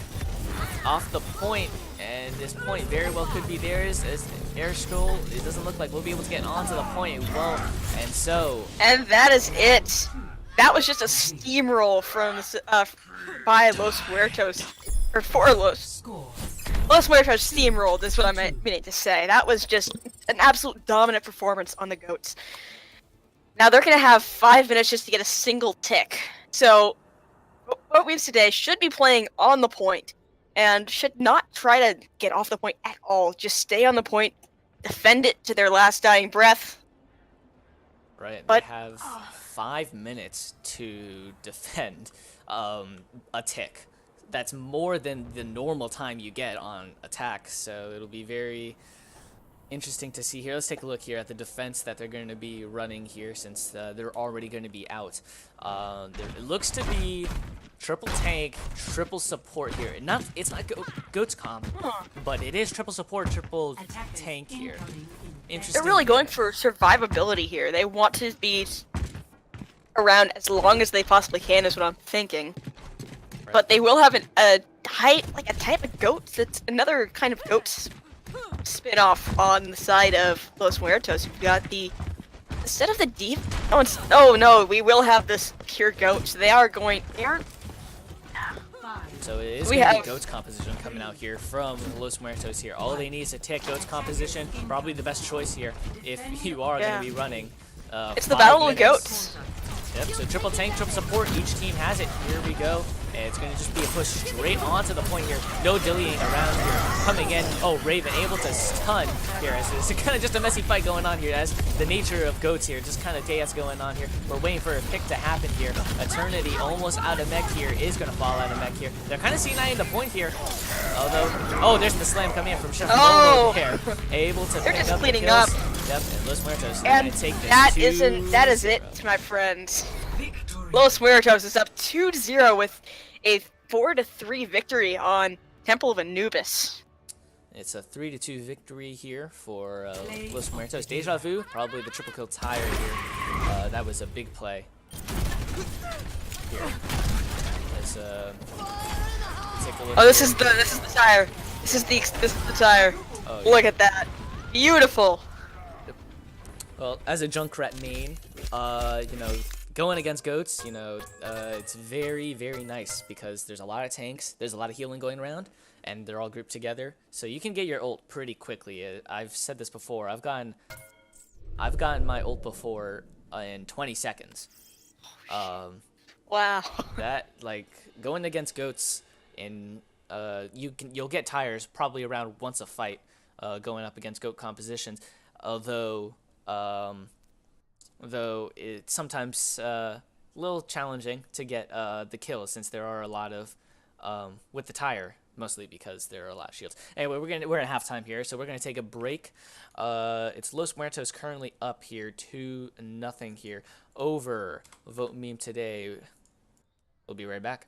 off the point, and this point very well could be theirs as Airskull. It doesn't look like we'll be able to get onto the point. It won't, and so. And that is it. That was just a steamroll from by Los Muertos, or for Los Muertos steamrolled. Is what I meant to say. That was just an absolute dominant performance on the Goats. Now they're going to have 5 minutes just to get a single tick. So what we've today should be playing on the point and should not try to get off the point at all. Just stay on the point, defend it to their last dying breath. Right, But they have 5 minutes to defend a tick. That's more than the normal time you get on attack, so it'll be very interesting to see here. Let's take a look here at the defense that they're going to be running here, since they're already going to be out. It looks to be triple tank, triple support here. It's not Goat's comp, but it is triple support, triple tank here. Interesting. They're really going for survivability here. They want to be around as long as they possibly can, is what I'm thinking. Right. But they will have a type of goat that's another kind of goat spin-off on the side of Los Muertos. You've got instead of the deep. Oh no, we will have this pure goat. So they are going. So it is going to be Goat's composition coming out here from Los Muertos here. All they need is a tick. Goat's composition, probably the best choice here if you are going to be running. It's the battle of goats. Yep, so triple tank, triple support, each team has it. Here we go. And it's going to just be a push straight onto the point here. No dillying around here. Coming in. Oh, Raven able to stun here. As it's kind of just a messy fight going on here. As the nature of goats here, just kind of chaos going on here. We're waiting for a pick to happen here. Eternity almost out of mech here. Is going to fall out of mech here. They're kind of C9 the point here. Although, oh, there's the slam coming in from Chef Momo here. Able to They're pick just up cleaning the kills. up. Yep, and Los Muertos And going to take this that is it, my friends. Los Muertos is up 2-0 with a 4-3 victory on Temple of Anubis. It's a 3-2 victory here for Los Muertos. Deja Vu, probably the triple kill tire here. That was a big play. Here. Let's take a look. Oh, this is the tire. This is the tire. Oh, Look at that. Beautiful. Well, as a Junkrat main, going against goats, it's very, very nice because there's a lot of tanks, there's a lot of healing going around, and they're all grouped together, so you can get your ult pretty quickly. I've said this before. I've gotten my ult before in 20 seconds. Wow. That going against goats, and you'll get tires probably around once a fight, going up against goat compositions, although it's sometimes a little challenging to get the kills, since there are a lot of with the tire, mostly because there are a lot of shields. Anyway, we're at halftime here, so we're gonna take a break. It's Los Muertos currently up here 2-0 here over Vote Meme today. We'll be right back.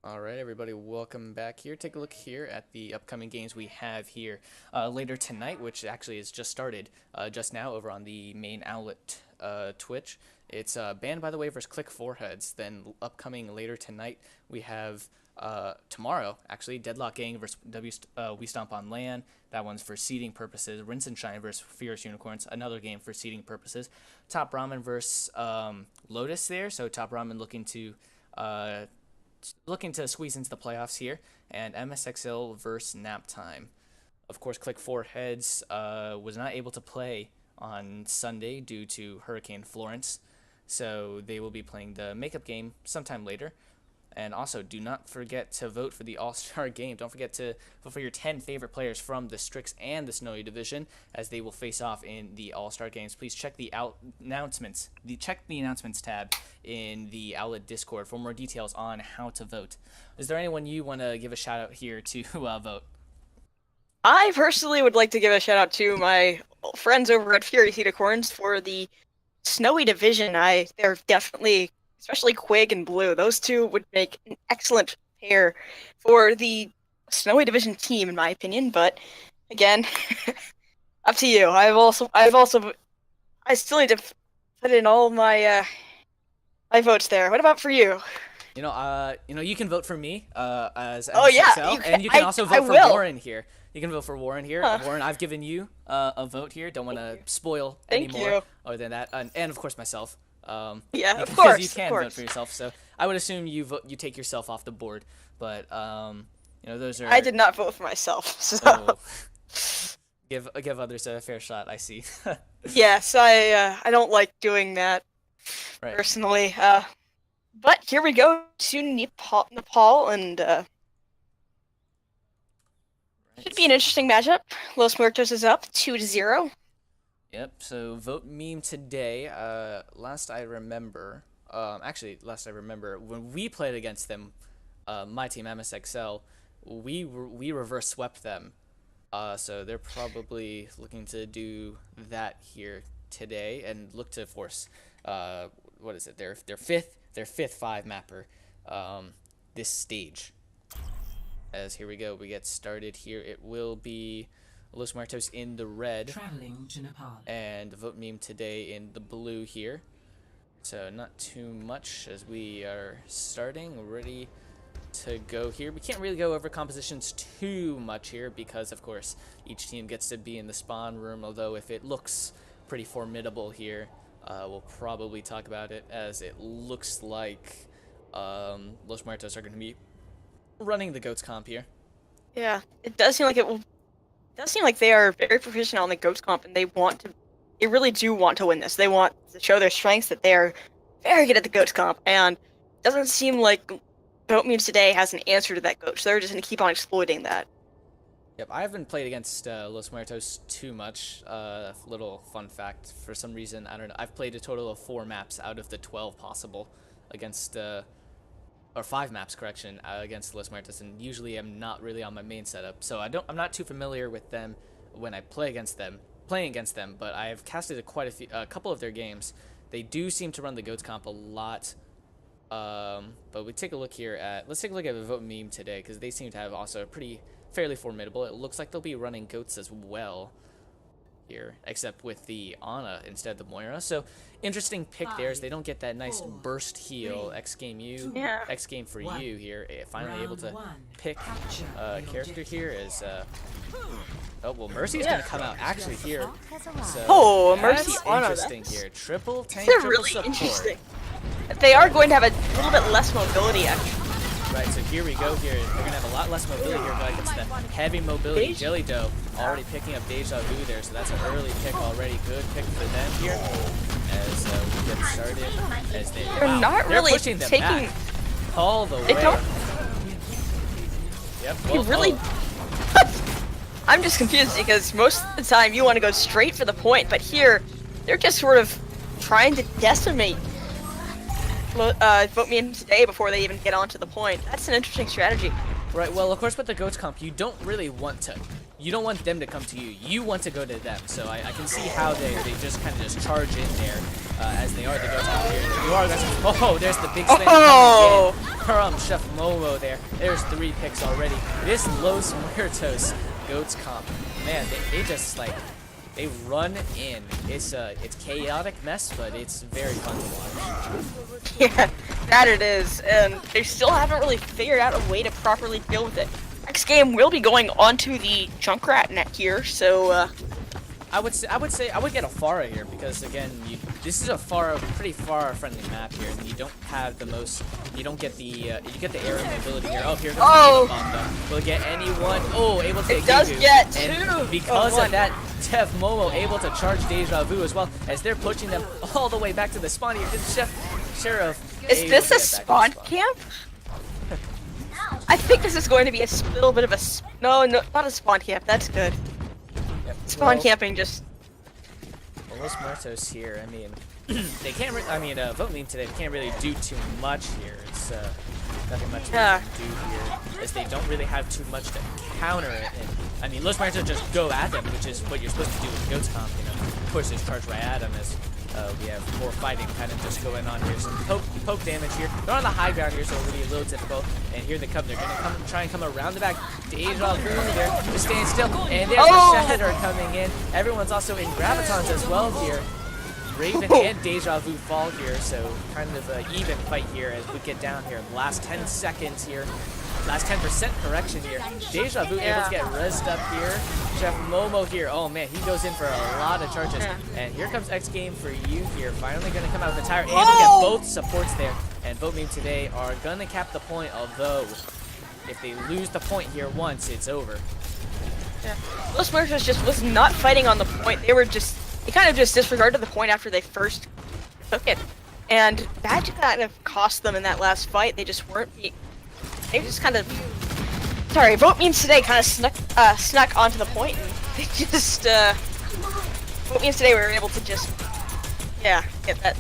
All right, everybody, welcome back here. Take a look here at the upcoming games we have here later tonight, which actually has just started just now over on the main Owlet Twitch. It's Banned by the Way versus Click Foreheads. Then upcoming later tonight, we have tomorrow, actually, Deadlock Gang versus We Stomp on Land. That one's for seeding purposes. Rinse and Shine versus Fierce Unicorns, another game for seeding purposes. Top Ramen versus Lotus there. So Top Ramen looking to squeeze into the playoffs here, and MSXL versus Nap Time. Of course, Click Foreheads was not able to play on Sunday due to Hurricane Florence, so they will be playing the makeup game sometime later. And also, do not forget to vote for the All-Star game. Don't forget to vote for your 10 favorite players from the Strix and the Snowy division, as they will face off in the All-Star games. Please check the announcements. Check the announcements tab in the Owlet Discord for more details on how to vote. Is there anyone you want to give a shout out here to vote? I personally would like to give a shout out to my friends over at Furious Unicorns for the Snowy division. They're definitely, especially Quig and Blue, those two would make an excellent pair for the Snowy division team, in my opinion. But again, up to you. I still need to put in all my my votes there. What about for you? You can vote for me as Oh, yeah, MSXL, and you can also vote for Warren here. You can vote for Warren here. Huh. Warren, I've given you a vote here. Don't want to spoil Thank any more you. other than that, and of course myself. Yeah, of Because course. you can of course. vote for yourself, so I would assume you take yourself off the board. But those are. I did not vote for myself, so Oh, give others a fair shot. I see. yes, I don't like doing that Right. personally. But here we go to Nepal, and should be an interesting matchup. Los Muertos is up 2-0. Yep. So vote meme today. Last I remember, when we played against them, my team MSXL, we reverse swept them. So they're probably looking to do that here today and look to force what is it? Their fifth 5-mapper this stage. As here we go, we get started here. It will be Los Muertos in the red. Traveling to Nepal. And vote meme today in the blue here. So not too much as we are starting, ready to go here. We can't really go over compositions too much here because, of course, each team gets to be in the spawn room, although if it looks pretty formidable here, we'll probably talk about it, as it looks like Los Muertos are going to be running the GOATS comp here. Yeah, it does seem like they are very proficient on the Ghost comp, and they really do want to win this. They want to show their strengths, that they are very good at the Ghost comp, and it doesn't seem like Vote Memes today has an answer to that Ghost. So they're just going to keep on exploiting that. Yep, I haven't played against Los Muertos too much. Little fun fact, for some reason, I don't know, I've played a total of 4 maps out of the 12 possible against, or 5 maps, correction, against Los Muertos, and usually I'm not really on my main setup, so I'm not too familiar with them when I playing against them, but I have casted a couple of their games. They do seem to run the GOATS comp a lot. But let's take a look at the Vote Meme today, because they seem to have also fairly formidable. It looks like they'll be running GOATS as well here, except with the Ana instead of the Moira. So interesting pick there, as they don't get that nice burst heal. X game for you here. Finally able to pick a character here as oh well, Mercy's gonna come out actually here. So Mercy that's Ana, interesting here. Triple tank, They're triple really support. interesting. They are going to have a little bit less mobility, actually. Right, so here we go here. They're going to have a lot less mobility here going against the heavy mobility. Jelly Dough already picking up Deja Vu there, so that's an early pick already. Good pick for them here as we get started. As they're pushing them back all the way. Yep. I'm just confused because most of the time you want to go straight for the point, but here they're just sort of trying to decimate Vote Me In today before they even get onto the point. That's an interesting strategy. Right, well, of course, with the goats comp, you don't really want them to come to you. You want to go to them. So I can see how they just kind of just charge in there as they are the goats comp here. You are guys. Oh, there's the big spin coming in from Chef Momo there. There's 3 picks already. This Los Muertos goats comp, man, they just like they run in. It's chaotic mess, but it's very fun to watch. Yeah, that it is, and they still haven't really figured out a way to properly deal with it. Next game will be going onto the Junkrat net here, so I would say I would get a Pharah here because again, this is a pretty far friendly map here, and you don't have the most. You don't get the you get the air mobility here. Oh, here comes the bomb though. Will it get anyone? Oh, able to. It does get 2. And because of that, Chef Momo able to charge Deja Vu as well as they're pushing them all the way back to the spawn here. Sheriff. Is this a spawn camp? I think this is going to be a little bit of a no, not a spawn camp. That's good. Yep. Spawn camping just. Well, Los Muertos here. I mean, they can't. Vote meme today. They can't really do too much here. It's nothing much they can do here, as they don't really have too much to counter it. And I mean, Los Muertos just go at them, which is what you're supposed to do with Goats comp. You know, of course, they charge right at them as. We have more fighting kind of just going on here. Some poke damage here. They're on the high ground here, so it'll be a little difficult. And here they come. They're going to try and come around the back. Deja Vu there, just staying still. And there's the Shatter coming in. Everyone's also in Gravitons as well here. Raven and Deja Vu fall here, so kind of an even fight here as we get down here. Last 10 seconds here. Last 10% correction here. Deja Vu able to get rezzed up here. Chef Momo here. Oh man, he goes in for a lot of charges. And here comes X Game for you here. Finally going to come out with the tire. Able to get both supports there. And Vote Meme today are going to cap the point, although if they lose the point here once, it's over. Yeah. Los Muertos just was not fighting on the point. They kind of just disregarded the point after they first took it. And that kind of cost them in that last fight. They just weren't they just kind of Vote Memes today kind of snuck onto the point, and they just Vote Memes today were able to just get that.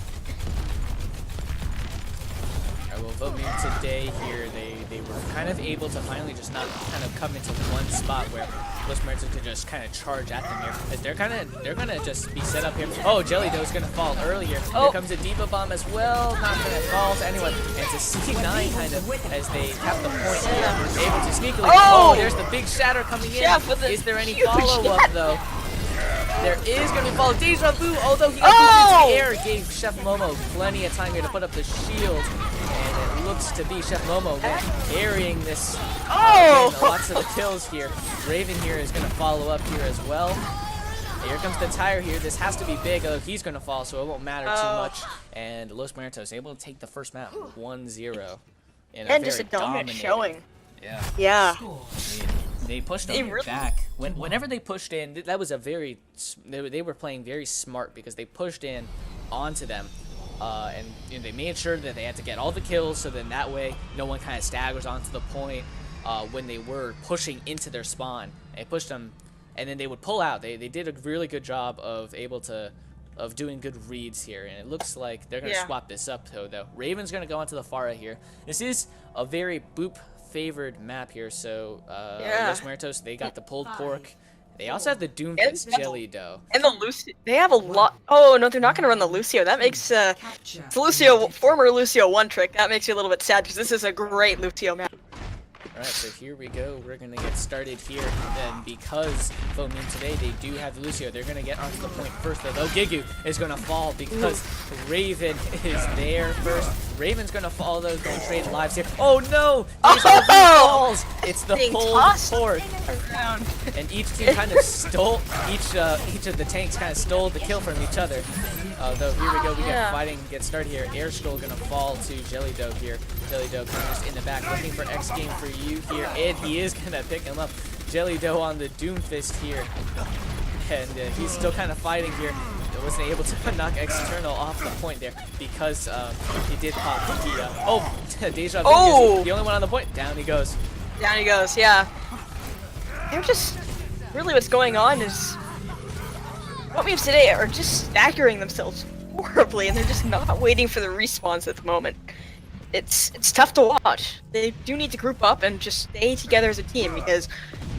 Alright, well, Vote Meme today here they were kind of able to finally just not kind of come into one spot where Los Muertos could just kind of charge at them here. But they're gonna just be set up here. Oh, Jelly Dough's gonna fall early here. Here comes a Diva Bomb as well. Not gonna fall to anyone. And it's a C9 kind of as they tap the point here. Able to sneakily. Oh, there's the big shatter coming in. Is there any follow-up though? There is going to be follow. Deja Vu, although he got into the air, gave Chef Momo plenty of time here to put up the shield. And it looks to be Chef Momo carrying this. Lots of the kills here. Raven here is going to follow up here as well. Here comes the tire here. This has to be big, although he's going to fall, so it won't matter too much. And Los Muertos able to take the first map 1-0. And just a dominant showing. Yeah. Yeah. They pushed on your back. Whenever they pushed in, that was a very. They were playing very smart because they pushed in onto them, and they made sure that they had to get all the kills, so then that way no one kind of staggers onto the point when they were pushing into their spawn. They pushed them, and then they would pull out. They did a really good job of doing good reads here, and it looks like they're gonna swap this up though. Raven's gonna go onto the Pharah here. This is a very boop favored map here, so Los Muertos, they got the pulled pork. They also have the Doomfist Jelly Dough. And the Lucio. They have a lot. Oh no, they're not gonna run the Lucio. That makes the Lucio, former Lucio 1 trick. That makes you a little bit sad because this is a great Lucio map. Alright, so here we go. We're going to get started here. And because Vote Meme today, they do have Lucio. They're going to get onto the point first, though. Gigu is going to fall because Raven is there first. Raven's going to fall, though. Going to trade lives here. Oh, no! Falls! It's the pulled pork. And each team kind of stole, each of the tanks kind of stole the kill from each other. Though here we go, we get fighting, get started here. Air Skull gonna fall to Jelly Dough here. Jelly Dough just in the back, looking for X Game for you here, and he is gonna pick him up. Jelly Dough on the Doomfist here, and he's still kind of fighting here. Wasn't able to knock External off the point there because he did pop the Deja Vu is the only one on the point. Down he goes. Down he goes. Yeah. They're just really what's going on is. What Memes today are just staggering themselves horribly, and they're just not waiting for the respawns at the moment. it's tough to watch. They do need to group up and just stay together as a team because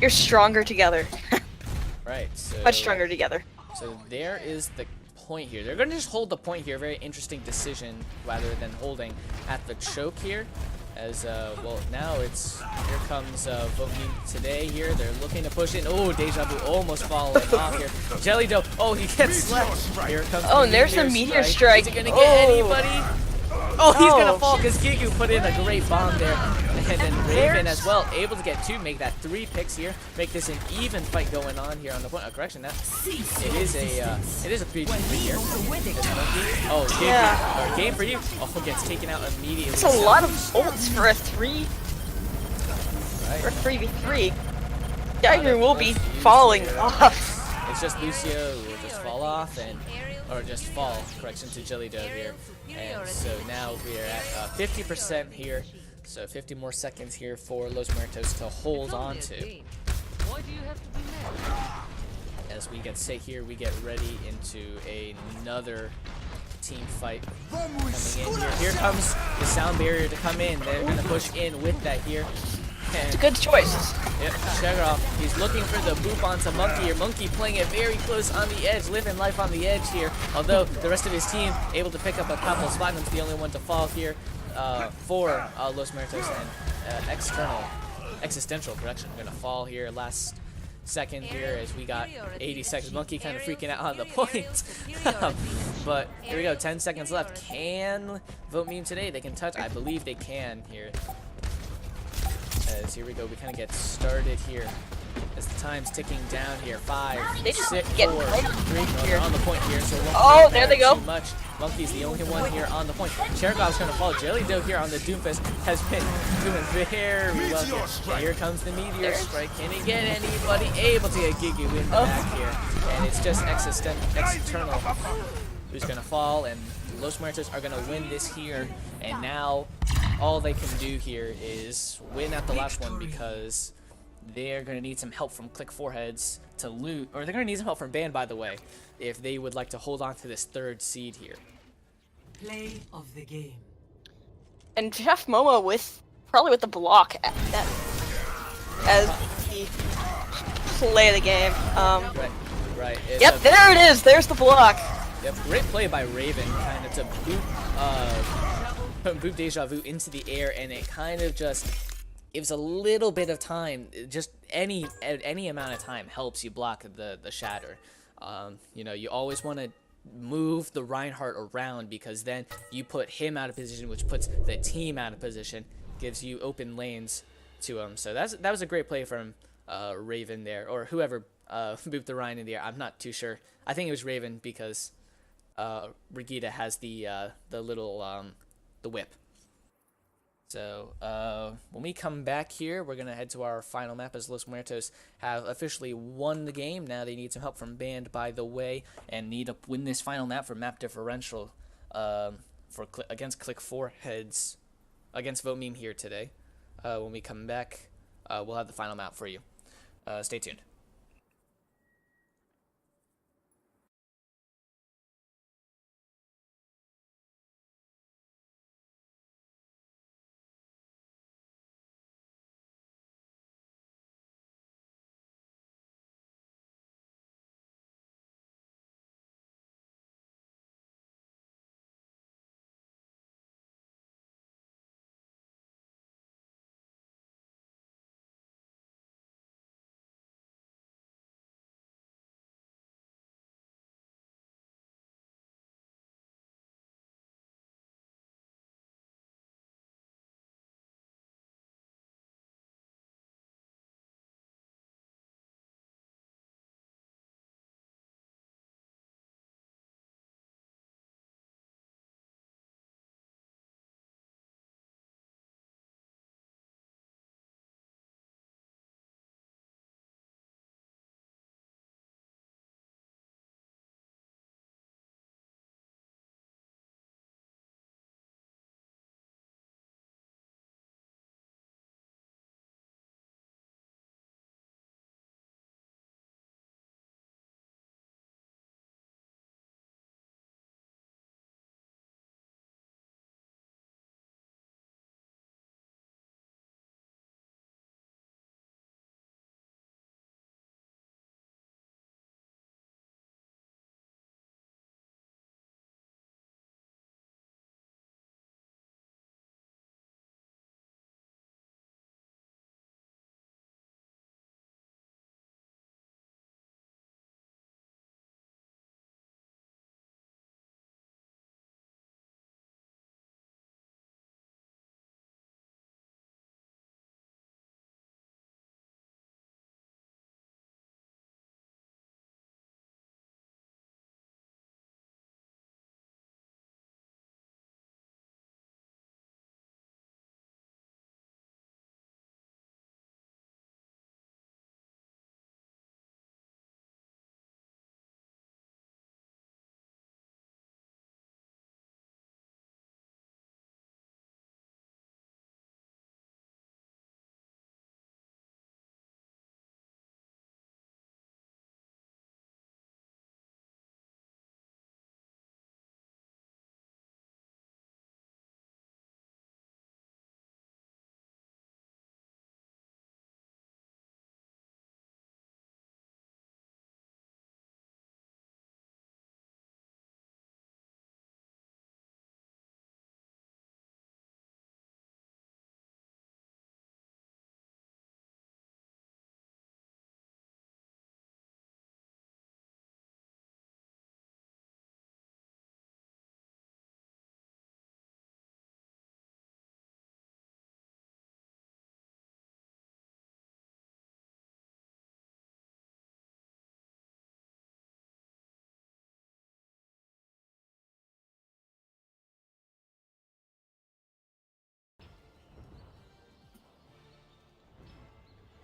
you're stronger together. Right. So Much stronger together. So there is the point here. They're going to just hold the point here. Very interesting decision rather than holding at the choke here. As, well, now it's, here comes Vognine today here. They're looking to push in. Oh, Deja Vu almost falling off here. Jelly Doe, oh, he gets slept. Here comes Oh, and there's the meteor strike. Is he going to get anybody? Oh, he's going to Oh. fall because Gigu put in a great bomb there. And then Raven as well, able to get 2, make that 3 picks here, make this an even fight going on here on the point. Correction, that it is a 3v3 here. Oh, Gigu, or game for you. Oh, gets taken out immediately. It's a lot of ults for a 3 Right. or 3v3. Dagger will be falling off. It's just Lucio who will just fall off or just fall. Correction to Jelly Doe here. And so now we are at 50% here. So 50 more seconds here for Los Muertos to hold on to. As we get set here, we get ready into another team fight coming in here. Here comes the sound barrier to come in. They're going to push in with that here. It's a good choice. Yep, Shegarov, he's looking for the boop onto Monkey here. Monkey playing it very close on the edge, living life on the edge here. Although the rest of his team able to pick up a couple. Spotnum's the only one to fall here for Los Muertos, and existential correction. Gonna fall here last second here as we got 80 seconds. Monkey kind of freaking out on the point. But here we go, 10 seconds left. Can Vote Meme today? They can touch. I believe they can here. As here we go, we kind of get started here as the time's ticking down here. 5, They just 6, 4, get 3. right No, they're on the point here, so won't Oh, really there they matter go. too much. Monkey's the only one here on the point. Cheregov's gonna fall. Jelly Doe here on the Doomfist has been doing very well here. And here comes the meteor strike. Can he get anybody? Able to get Gigu in the back here, and it's just external who's gonna fall, and Los Muertos are gonna win this here. And now all they can do here is win at the last one because they're going to need some help from Click Foreheads to loot, or they're going to need some help from Band, by the way, if they would like to hold on to this 3rd seed here. Play of the game. And Jeff Momo probably with the block as the play of the game. Right. Yep, there it is. There's the block. Yep, great play by Raven, kind of to boot Deja Vu into the air, and it kind of just gives a little bit of time. Just any amount of time helps you block the shatter. You know, you always want to move the Reinhardt around because then you put him out of position, which puts the team out of position, gives you open lanes to him. So that was a great play from Raven there, or whoever booped the Ryan in the air. I'm not too sure. I think it was Raven because Regita has the little the whip. So when we come back here, we're gonna head to our final map as Los Muertos have officially won the game. Now they need some help from Band, by the way, and need to win this final map for map differential against Click Foreheads against Vote Meme here today. When we come back, we'll have the final map for you. Stay tuned.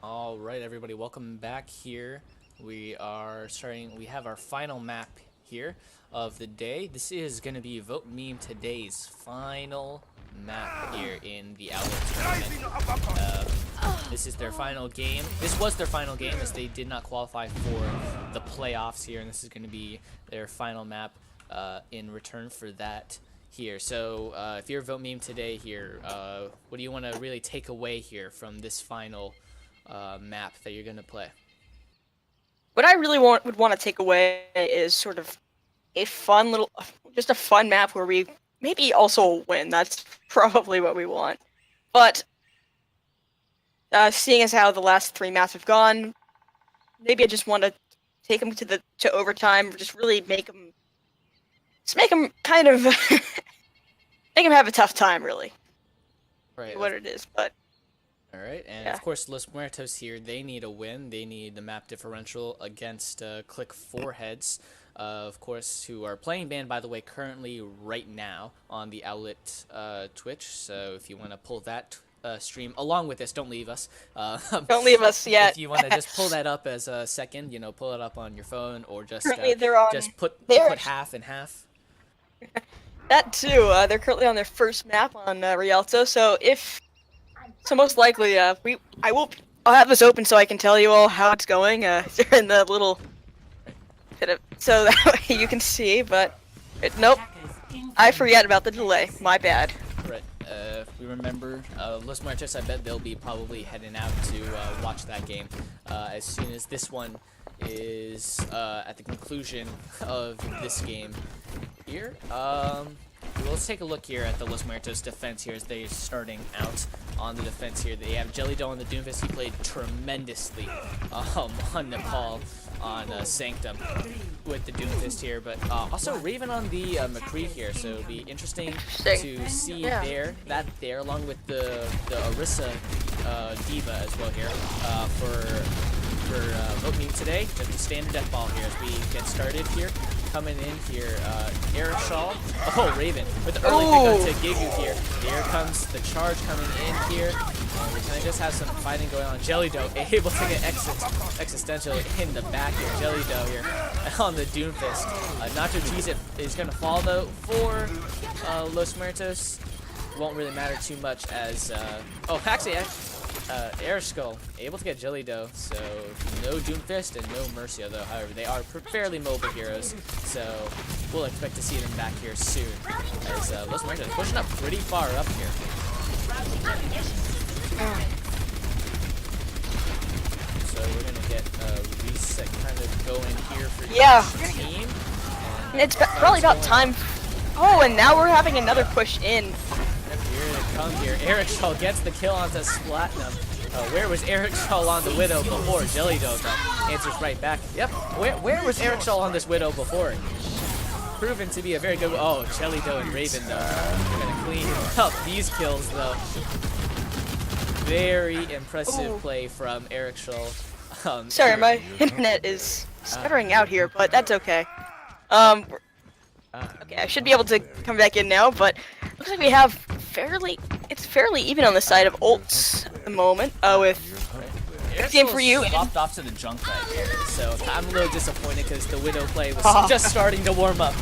All right, everybody, welcome back here. We have our final map here of the day. This is going to be Vote Meme Today's final map here in the Owlet tournament. This is their final game. This was their final game as they did not qualify for the playoffs here, and this is going to be their final map in return for that here. So if you're Vote Meme Today here, what do you want to really take away here from this final map that you're gonna play? What I really would want to take away is sort of a fun little, just a fun map where we maybe also win. That's probably what we want. But seeing as how the last 3 maps have gone, maybe I just want to take them to overtime, or just really make them kind of make them have a tough time, really. Right. What it is, but. All right, and Yeah. of course, Los Muertos here, they need a win. They need the map differential against Click Foreheads, of course, who are playing band, by the way, currently right now on the Owlet Twitch. So if you want to pull that stream along with this, don't leave us. Don't leave us yet. If you want to just pull that up as a second, pull it up on your phone, or just Currently they're on. just put they're- half and half. That too. They're currently on their first map on Rialto. So most likely, I'll have this open so I can tell you all how it's going. In the little bit of, so that way you can see. But nope, I forget about the delay. My bad. Right. We remember Los Muertos. I bet they'll be probably heading out to watch that game as soon as this one is at the conclusion of this game here. Let's take a look here at the Los Muertos defense here as they're starting out on the defense here. They have Jelly Dough on the Doomfist. He played tremendously on Nepal on Sanctum with the Doomfist here, but also Raven on the McCree here, so it'll be interesting to see there along with the Orisa Diva as well here for Vote Meme Today. Just a standard death ball here as we get started here. Coming in here, Eric Shaw. Oh, Raven with the early pick on to Gigu here. Here comes the charge coming in here. We kind of just have some fighting going on. Jelly Dough able to get existential in the back here. Jelly Dough here on the Doomfist. Nacho Cheese is going to fall though for Los Muertos. Won't really matter too much as actually. Air Skull able to get Jelly Dough, so no Doomfist and no Mercia though. However, they are fairly mobile heroes, so we'll expect to see them back here soon. As Los Muertos pushing up pretty far up here. So we're gonna get a reset kind of going here for each team. And it's probably about time. Oh, and now we're having another push in. Here they come here. Eric Shaw gets the kill onto Splatnum. Where was Eric Shaw on the Widow before? Jelly Dough though answers right back. Yep. Where was Eric Shaw on this Widow before? Proven to be a very good. Oh, Jelly Dough and Raven though. We're gonna clean up these kills though. Very impressive play from Eric Shaw. Sorry, my internet is stuttering out here, but that's okay. Okay, I should be able to come back in now, but looks like we have it's fairly even on the side of ults at the moment. With game for you. Swapped off to the Junkrat here, so I'm a little disappointed because the Widow play was just starting to warm up.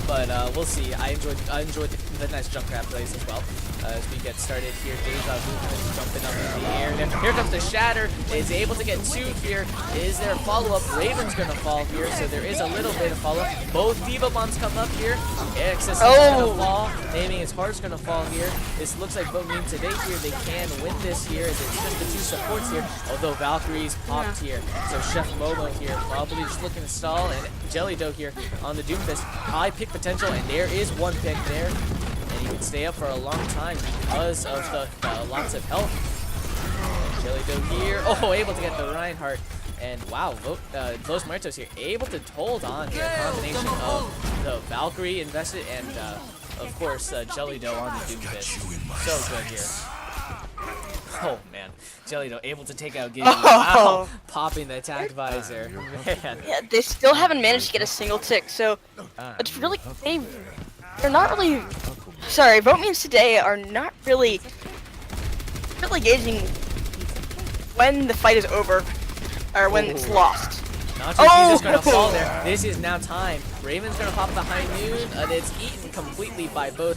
But we'll see. I enjoyed the nice Junkrat plays as well. As we get started here, Deja Movement jumping up in the air. And here comes the Shatter. Is able to get 2 here. Is there a follow-up? Raven's gonna fall here, so there is a little bit of follow-up. Both Diva bombs come up here. Excess is gonna fall. Naming his heart's gonna fall here. This looks like Vote Meme Today here. They can win this here as it's just the 2 supports here. Although Valkyrie's popped here. So Chef Momo here probably just looking to stall. And Jelly Dough here on the Doomfist. High pick potential, and there is 1 pick there. And he can stay up for a long time because of the lots of health. And Jelly Dough here. Oh, able to get the Reinhardt. And wow, Los Muertos here able to hold on here. A combination of the Valkyrie invested and, of course, Jelly Dough on the Doomfist. So good here. Oh man, Jelly Dough able to take out Gideon. Wow, popping the attack visor. Man. Yeah, they still haven't managed to get a single tick, so it's really they're not really. Sorry, Vote Memes Today are not really gauging when the fight is over, or when it's lost. Nacho Jesus gonna fall there. This is now time. Raven's gonna pop the high noon, and it's eaten completely by both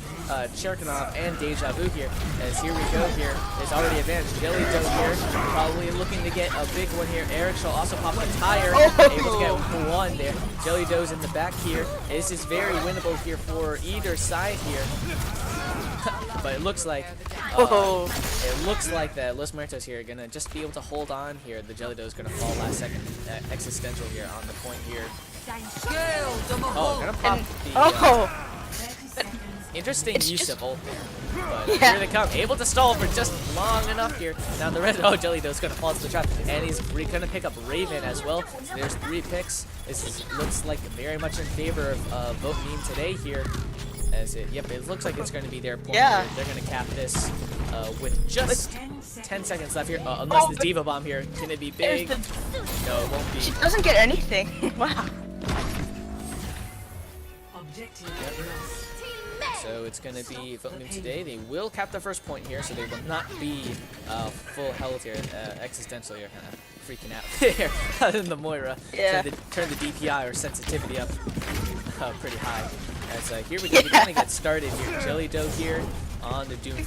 Cherkanov and Deja Vu here. As here we go here. It's already advanced. Jelly Doe here, probably looking to get a big one here. Eric shall also pop the tire, able to get one there. Jelly Doe's in the back here. This is very winnable here for either side here. But it looks like that Los Muertos here are gonna just be able to hold on here. The Jelly Doe is gonna fall last second. Existential here on the point here. Oh, gonna pop the interesting use of ult there. But here they come, able to stall for just long enough here. Now the red Jelly Doe's gonna fall into the trap, and he's gonna pick up Raven as well. So there's 3 picks. Looks like very much in favor of Vote Meme today here. As it looks like it's going to be their point. Yeah. They're going to cap this with just 10 seconds left here. Unless the Diva Bomb here. Can it be big? No, it won't be. She doesn't get anything. Wow. So it's going to be Vote Meme today. They will cap the first point here, so they will not be full health here. Existential here, kind of freaking out there. Other than the Moira. Yeah. Turn the DPI or sensitivity up pretty high. As here we go, we're gonna get started here. Jelly Doe here on the Doomfist.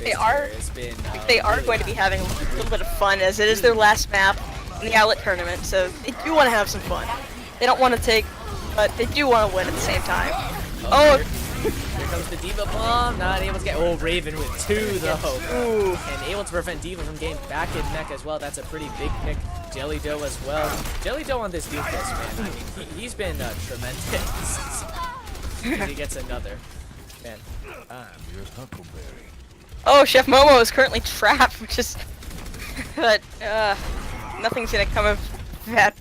They are going to be having a little bit of fun, as it is their last map in the Owlet tournament, so they do want to have some fun. They don't want to take, but they do want to win at the same time. Here comes the Diva Bomb, not able to get, Raven with 2 though. Ooh. And able to prevent Diva from getting back in mech as well. That's a pretty big pick. Jelly Doe as well. Jelly Doe on this Doomfist, man. I mean, he's been tremendous. He gets another. Man. I'm your huckleberry. Oh, Chef Momo is currently trapped, which is... but, nothing's gonna come of that,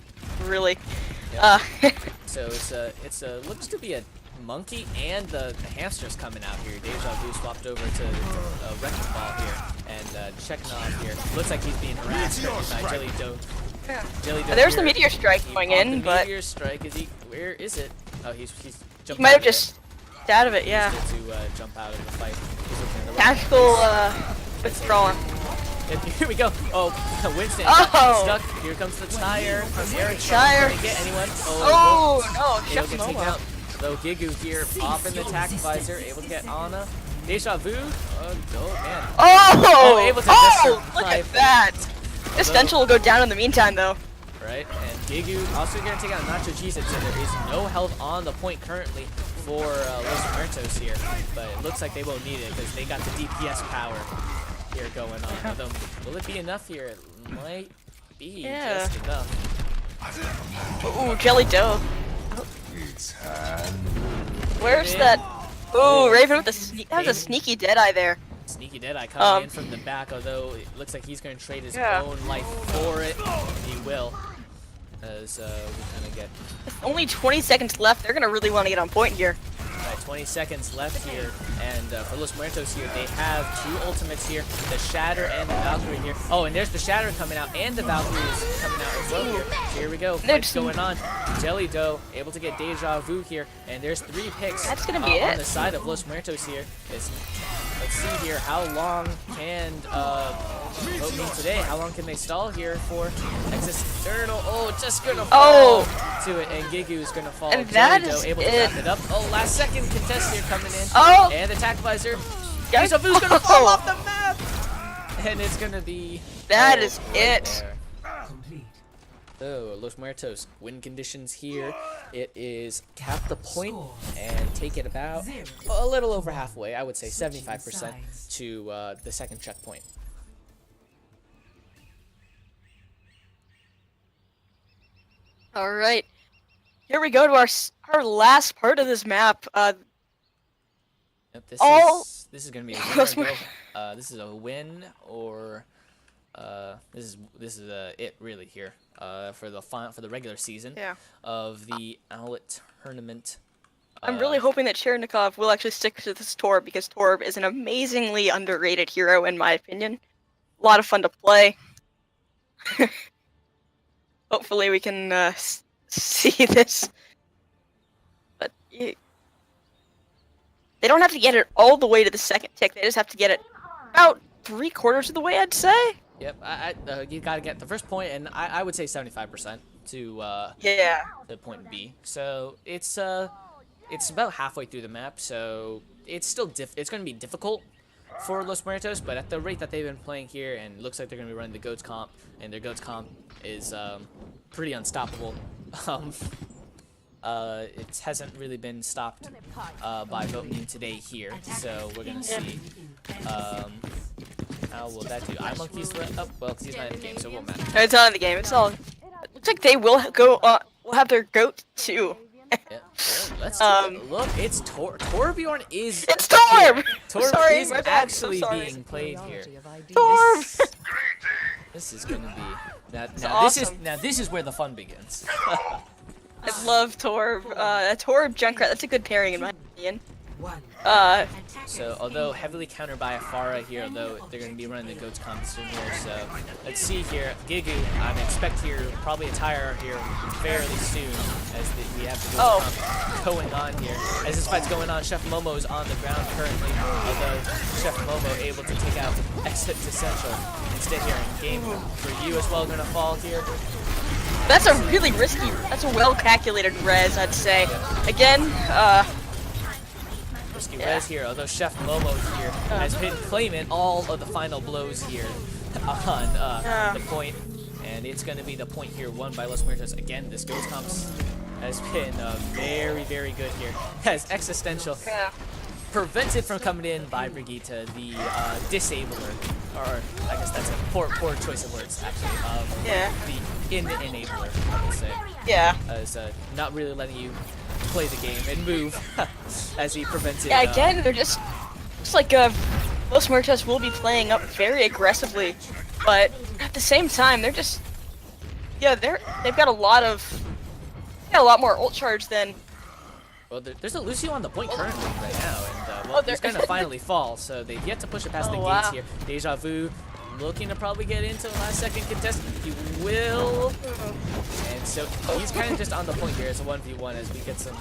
really. Yep. So it's looks to be a monkey and the hamster's coming out here. Deja Vu swapped over to Wrecking Ball here, and Echechenwalde here. Looks like he's being harassed by Jelly Doe. Jelly Doe There's here. the Meteor Strike going in, but... Meteor Strike, where is it? Oh, he's jumped He might have out just out of it, yeah. to jump out of the fight. Tactical withdrawal. And here we go. Oh, Winston Oh! stuck. Here comes the tire. Eric Tire. trying to get anyone. Oh, no, Able Chef to take Momo. out though Gigu here, off in the attack visor, able to get Ana. Deja Vu. Oh man. Oh! Able to just look at survive. that! This Dental will go down in the meantime, though. Right, and Gigu also going to take out Nacho Jesus, so there is no health on the point currently for Los Muertos here, but it looks like they won't need it because they got the DPS power here going on. Although, will it be enough here? It might be just enough. Ooh, Jelly Doe. It's hand. Where's that? Ooh, Raven with a sneaky Deadeye there. Sneaky Deadeye coming in from the back, although it looks like he's going to trade his own life for it. He will, as we kind of get... Only 20 seconds left. They're going to really want to get on point here. 20 seconds left here, and for Los Muertos here, they have 2 ultimates here, the Shatter and the Valkyrie here. Oh, and there's the Shatter coming out, and the Valkyrie is coming out as well here. So here we go, fight's going on. Jelly Doe able to get Deja Vu here, and there's 3 picks That's gonna be on it. the side of Los Muertos here. Let's see here, how long can Vote Me today? How long can they stall here for External? Oh, just gonna fall to it, and Gigu is gonna fall. And that Jelly Doe is able to wrap it up. Oh, last second contest here coming in. Oh! And attack visor. Yes. Deja Vu's gonna fall off the map! And it's gonna be... That is it. There. So, Los Muertos, win conditions here. It is cap the point and take it about a little over halfway. I would say 75% to the second checkpoint. All right. Here we go to our last part of this map. Yep, this is gonna be a Los winner go. This is a win or this is it really here for the regular season of the Owlet tournament. I'm really hoping that Chernikov will actually stick to this Torb, because Torb is an amazingly underrated hero in my opinion. A lot of fun to play. Hopefully we can see this. But they don't have to get it all the way to the second tick. They just have to get it about 3/4 of the way, I'd say. Yep, you got to get the first point, and I would say 75% to Yeah. the point B. So it's about halfway through the map, so it's still it's going to be difficult for Los Muertos, but at the rate that they've been playing here, and it looks like they're going to be running the Goats comp, and their Goats comp is pretty unstoppable. Um, it hasn't really been stopped by vote meme today here, so we're going to see. How will that do? iMonkey's up. Well, because he's not in the game, so it won't matter. No, it's not in the game. It's all. Looks like they will go. Will have their goat too. Yeah. Let's take a look. It's Torbjorn is. It's Torb. Torb Sorry, is my bad. actually I'm sorry. being played here. Torb. This is gonna be now. Awesome. This is where the fun begins. I love Torb. Torb Junkrat. That's a good pairing in my opinion. One. So, although heavily countered by Afara here, although they're going to be running the Goats competition here, so let's see here. Gigu, I expect here probably a tire here fairly soon as we have the Goats comp going on here. As this fight's going on, Chef Momo is on the ground currently, although Chef Momo able to take out Exit Essential instead here in game for you as well, going to fall here. That's a really risky. That's a well-calculated res, I'd say. Again, Res here, although Chef Momo here has been claiming all of the final blows here on the point, and it's going to be the point here won by Los Muertos. Again, this Ghost Comps has been very, very good here. As Existential prevented from coming in by Brigitte, the disabler, or I guess that's a poor choice of words actually. The enabler, I would say. yeah. As not really letting you play the game and move as he prevented. Yeah, again, they're just like Los Muertos will be playing up very aggressively, but at the same time, they're just they've got a lot more ult charge than. Well, there's a Lucio on the point currently right now, and he's gonna finally fall. So they've yet to push it past the gates here. Deja Vu looking to probably get into the last second contest. He will. And so he's kind of just on the point here. It's a 1v1 as we get some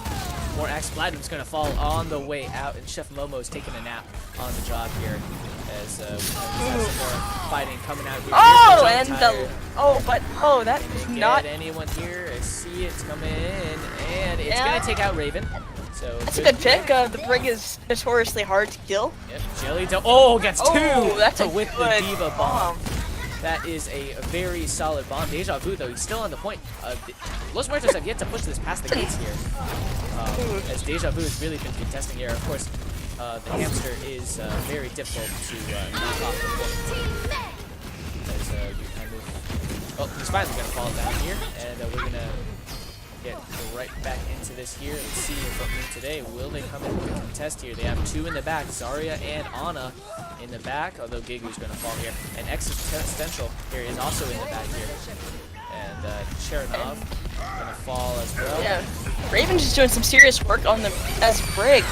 more Axe. Platinum's going to fall on the way out, and Chef Momo's taking a nap on the job here as we have some more fighting coming out here. Oh, and that Can is they not. get anyone here? I see it's coming in, and it's going to take out Raven. So That's a good pick. The Brig is notoriously hard to kill. Yep, Jelly gets two That's a with good the Diva bomb. That is a very solid bomb. Deja Vu, though, he's still on the point. Los Muertos have yet to push this past the gates here. As Deja Vu has really been contesting here. Of course, the hamster is very difficult to knock off the point. As you kind of... Oh, he's finally going to fall down here, and we're going to get right back into this here. Let's see from them today. Will they come in with a contest here? They have two in the back, Zarya and Ana in the back, although Gigu's going to fall here. And Existential here is also in the back here. And Cheranov going to fall as well. Yeah, Raven's just doing some serious work on the Brig.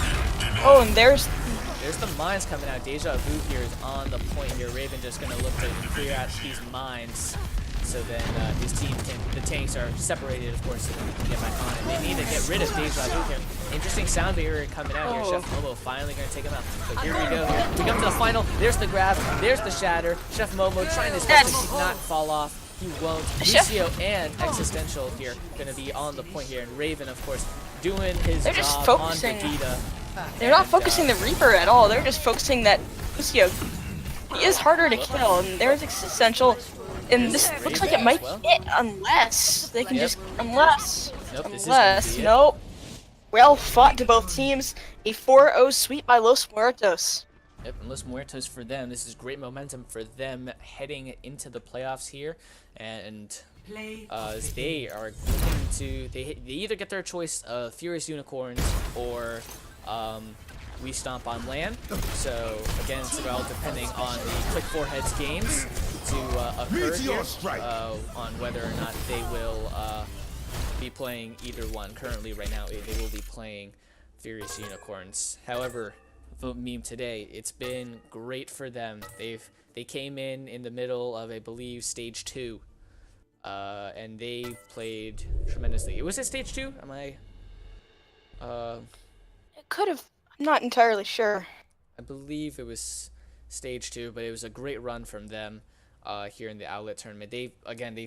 Oh, and there's the mines coming out. Deja Vu here is on the point here. Raven just going to look to clear out these mines. So then his team the tanks are separated, of course, so they can get back on it. They need to get rid of Deja Vu here. Interesting sound barrier coming out here. Chef Momo finally going to take him out. So here we go. Here. We come to the final. There's the grab. There's the shatter. Chef Momo trying his best to not fall off. He won't. Lucio and Existential here going to be on the point here. And Raven, of course, doing his job on Vegeta. They're not focusing the Reaper at all. They're just focusing that Lucio. He is harder to kill, and there's Existential. And this looks like it might hit unless they can nope. Well fought to both teams. A 4-0 sweep by Los Muertos. Yep, and Los Muertos for them. This is great momentum for them heading into the playoffs here. And they are looking to... They either get their choice of Furious Unicorns or... we stomp on land. So again, it's all depending on the Click Foreheads games to occur here, on whether or not they will be playing either one. Currently, right now, they will be playing Furious Unicorns. However, vote meme today, it's been great for them. They came in the middle of, I believe, stage 2, and they played tremendously. Was it stage 2? Am I? It could have. I'm not entirely sure. I believe it was stage 2, but it was a great run from them. here in the Owlet tournament. They've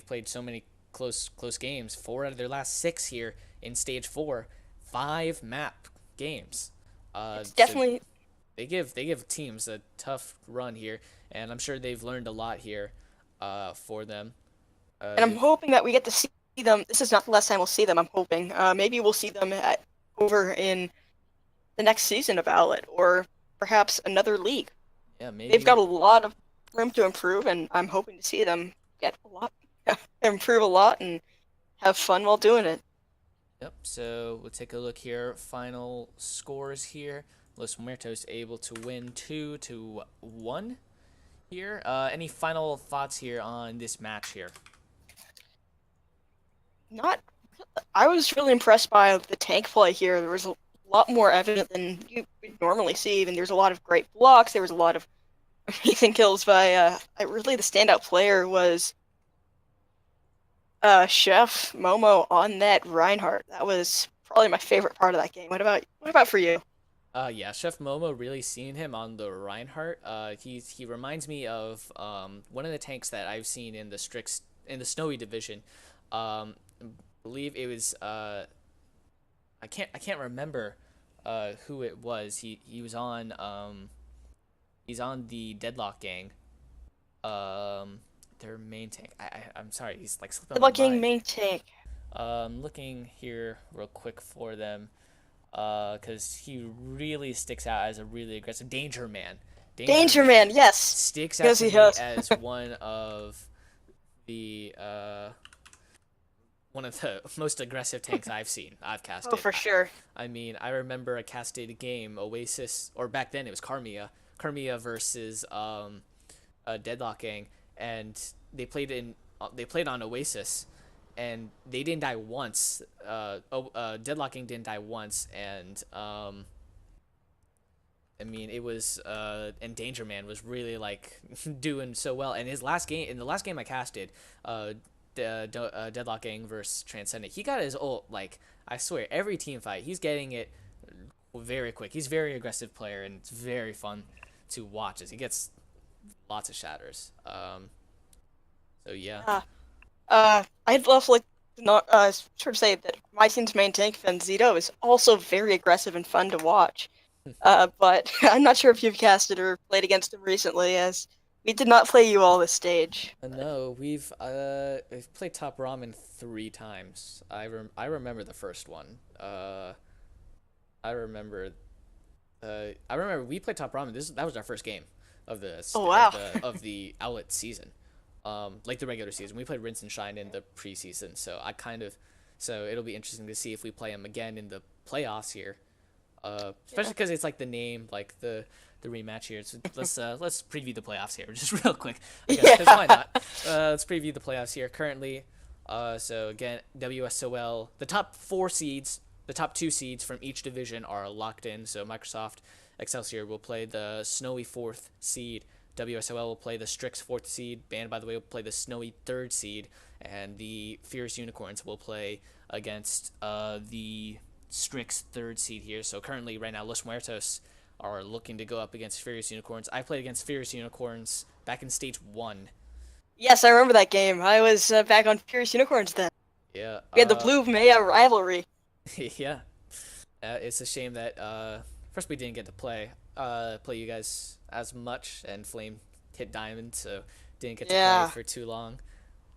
played so many close games. 4 out of their last 6 here in stage 4, 5 map games. It's So definitely. they give teams a tough run here, and I'm sure they've learned a lot here for them. And I'm hoping that we get to see them. This is not the last time we'll see them. I'm hoping. Maybe we'll see them over in the next season of Owlet, or perhaps another league. Yeah, maybe. They've got a lot of room to improve, and I'm hoping to see them get a lot, improve a lot, and have fun while doing it. Yep, so we'll take a look here. Final scores here. Los Muertos able to win 2-1 here. Any final thoughts here on this match here? Not. I was really impressed by the tank play here. There was a lot more evident than you would normally see, and there's a lot of great blocks. There was a lot of amazing kills by. Really, the standout player was Chef Momo on that Reinhardt. That was probably my favorite part of that game. What about for you? Yeah, Chef Momo, really seeing him on the Reinhardt. He reminds me of one of the tanks that I've seen in the Snowy division. I believe it was I can't remember who it was. He was on he's on the Deadlock gang. Their main tank. I'm sorry, he's like slipping The my looking mind. main tank. Looking here real quick for them, because he really sticks out as a really aggressive Danger Man. Danger Man, yes. Sticks out Yes, to he me does. as one of the most aggressive tanks I've casted. Oh, for sure. I mean, I remember a casted game, Oasis, or back then it was Carmia versus Deadlock Gang, and they played on Oasis, and they didn't die once. Deadlock Gang didn't die once, and I mean, it was and Danger Man was really like doing so well. And in the last game I casted, Deadlock Gang versus Transcendent, he got his ult, like, I swear, every team fight he's getting it very quick. He's a very aggressive player, and it's very fun to watch as he gets lots of shatters. So yeah. I'd love like to not sort of say that my team's main tank, Fenzito, is also very aggressive and fun to watch. But I'm not sure if you've casted or played against him recently, as we did not play you all this stage. No, we've played Top Ramen 3 times. I remember the first one. I remember we played Top Ramen. That was our first game of the Oh, wow. of the Owlet season. Like the regular season. We played Rinse and Shine in the preseason, so it'll be interesting to see if we play him again in the playoffs here. Especially because it's like the name, like the rematch here. So let's preview the playoffs here just real quick. I guess, 'cause why not? Let's preview the playoffs here currently. So again, WSOL, the top 2 seeds from each division are locked in. So Microsoft Excelsior will play the Snowy 4th seed. WSOL will play the Strix 4th seed. Band, by the way, will play the Snowy 3rd seed. And the Fierce Unicorns will play against the Strix 3rd seed here. So currently, right now, Los Muertos are looking to go up against Fierce Unicorns. I played against Fierce Unicorns back in stage 1. Yes, I remember that game. I was back on Fierce Unicorns then. Yeah. We had the Blue Maya rivalry. Yeah. It's a shame that first we didn't get to play you guys as much, and Flame hit Diamond, so didn't get to play for too long.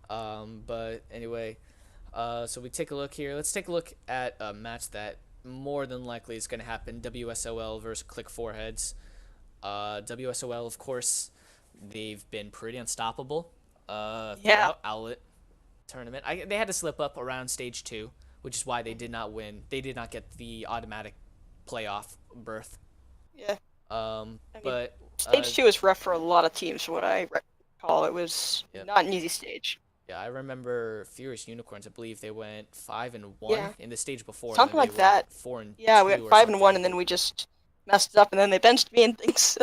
But anyway, so we take a look here. Let's take a look at a match that more than likely is going to happen. WSOL versus Click Foreheads. WSOL, of course, they've been pretty unstoppable throughout Owlet tournament. They had to slip up around stage 2, which is why they did not win. They did not get the automatic playoff berth. Yeah. But stage 2 is rough for a lot of teams, from what I recall. It was not an easy stage. Yeah, I remember Furious Unicorns. I believe they went 5-1 in the stage before. Something like that. 4-2. Yeah, we went 5-1, and then we just messed it up, and then they benched me, and things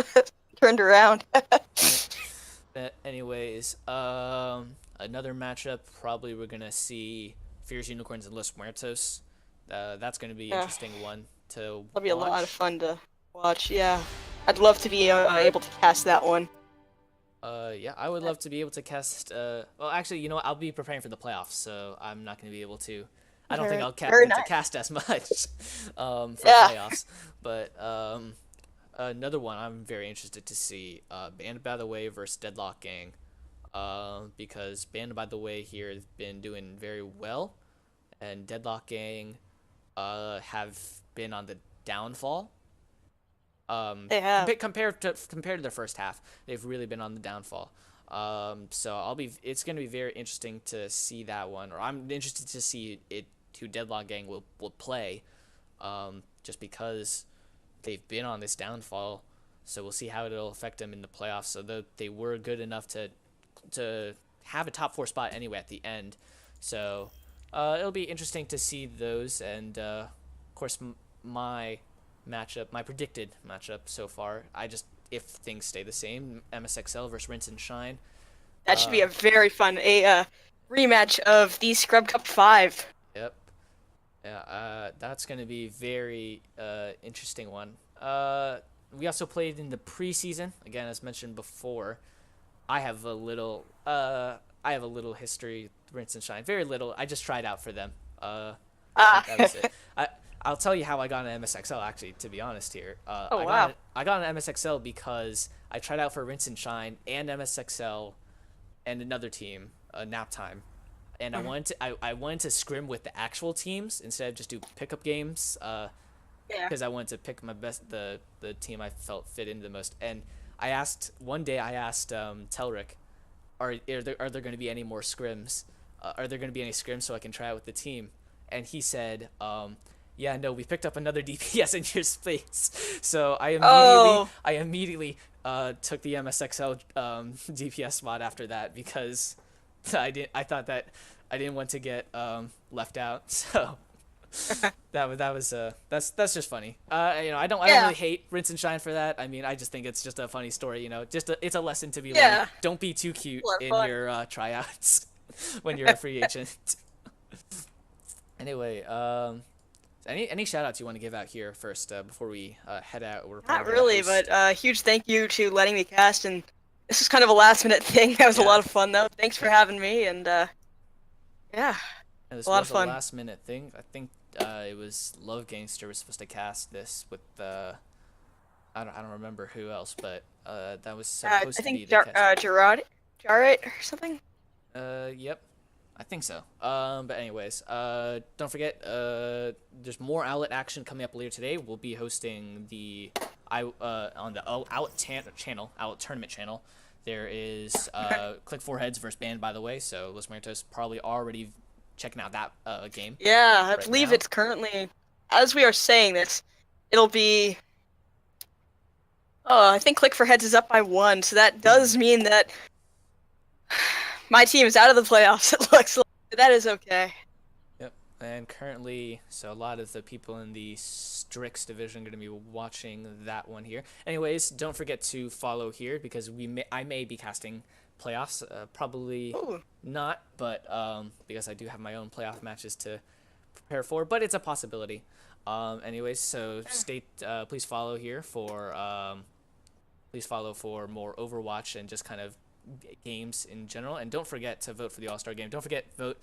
turned around. Anyways, another matchup. Probably we're gonna see Fierce Unicorns and Los Muertos. That's gonna be an interesting one to That'll be a lot of fun to watch. Yeah, I'd love to be able to cast that one. Yeah, I would love to be able to cast. Well, actually, you know what? I'll be preparing for the playoffs, so I'm not going to be able to. I don't think I'll Very get to nice. cast as much for Yeah. playoffs. But another one I'm very interested to see: Banned by the Way versus Deadlock Gang. Because Banned by the Way here has been doing very well, and Deadlock Gang have been on the downfall. They have. Compared to their first half, they've really been on the downfall. So it's gonna be very interesting to see that one, or I'm interested to see it who Deadlock Gang will play, just because they've been on this downfall. So we'll see how it'll affect them in the playoffs. So they were good enough to have a top 4 spot anyway at the end. So it'll be interesting to see those, and of course my predicted matchup so far. If things stay the same, MSXL versus Rinse and Shine. That should be a very fun rematch of the Scrub Cup 5. Yep. Yeah. That's gonna be very interesting one. We also played in the preseason again, as mentioned before. I have a little history with Rinse and Shine. Very little. I just tried out for them. That was it. I'll tell you how I got an MSXL, actually, to be honest here. Oh, wow. I got an MSXL because I tried out for Rinse and Shine and MSXL and another team, Nap Time. And I wanted to scrim with the actual teams instead of just do pickup games. Yeah. Because I wanted to pick my best, the team I felt fit in the most. And one day I asked Telric, are there going to be any more scrims? Are there going to be any scrims so I can try out with the team? And he said, yeah, no, we picked up another DPS in your space. So I immediately took the MSXL DPS spot after that, because I thought that I didn't want to get left out. So that's just funny. I don't really hate Rinse and Shine for that. I mean, I just think it's just a funny story. It's a lesson to be learned. Don't be too cute in your tryouts when you're a free agent. Anyway, any shout outs you want to give out here first before we head out? Not really, but huge thank you to letting me cast, and this was kind of a last minute thing. That was a lot of fun though. Thanks for having me, and yeah, this a lot was of fun. A last minute thing. I think it was Love Gangster was supposed to cast this with I don't remember who else, but that was supposed to be the cast. Jarrett or something. Yep. I think so. But anyways, don't forget, there's more Owlet action coming up later today. We'll be hosting on the Owlet channel, Owlet tournament channel. There is Click Foreheads versus Banned by the Way. So Los Muertos probably already checking out that game. Yeah, I believe it's currently, as we are saying this, it'll be. Oh, I think Click for Heads is up by 1, so that does mean that my team is out of the playoffs, it looks like. That is okay. Yep. And currently, so a lot of the people in the Strix division are going to be watching that one here. Anyways, don't forget to follow here, because I may be casting playoffs. Probably not, but because I do have my own playoff matches to prepare for, but it's a possibility. Anyways, so please follow here for more Overwatch and just kind of games in general, and don't forget to vote for the All-Star game. Don't forget vote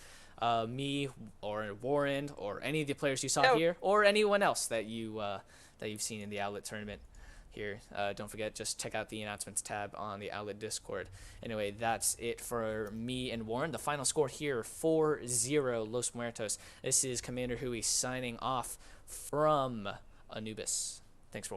me or Warren or any of the players you saw here, or anyone else that you've seen in the Owlet tournament here. Don't forget, just check out the announcements tab on the Owlet Discord. Anyway, that's it for me and Warren. The final score here, 4-0 Los Muertos. This is CommanderHuy signing off from Anubis. Thanks for watching.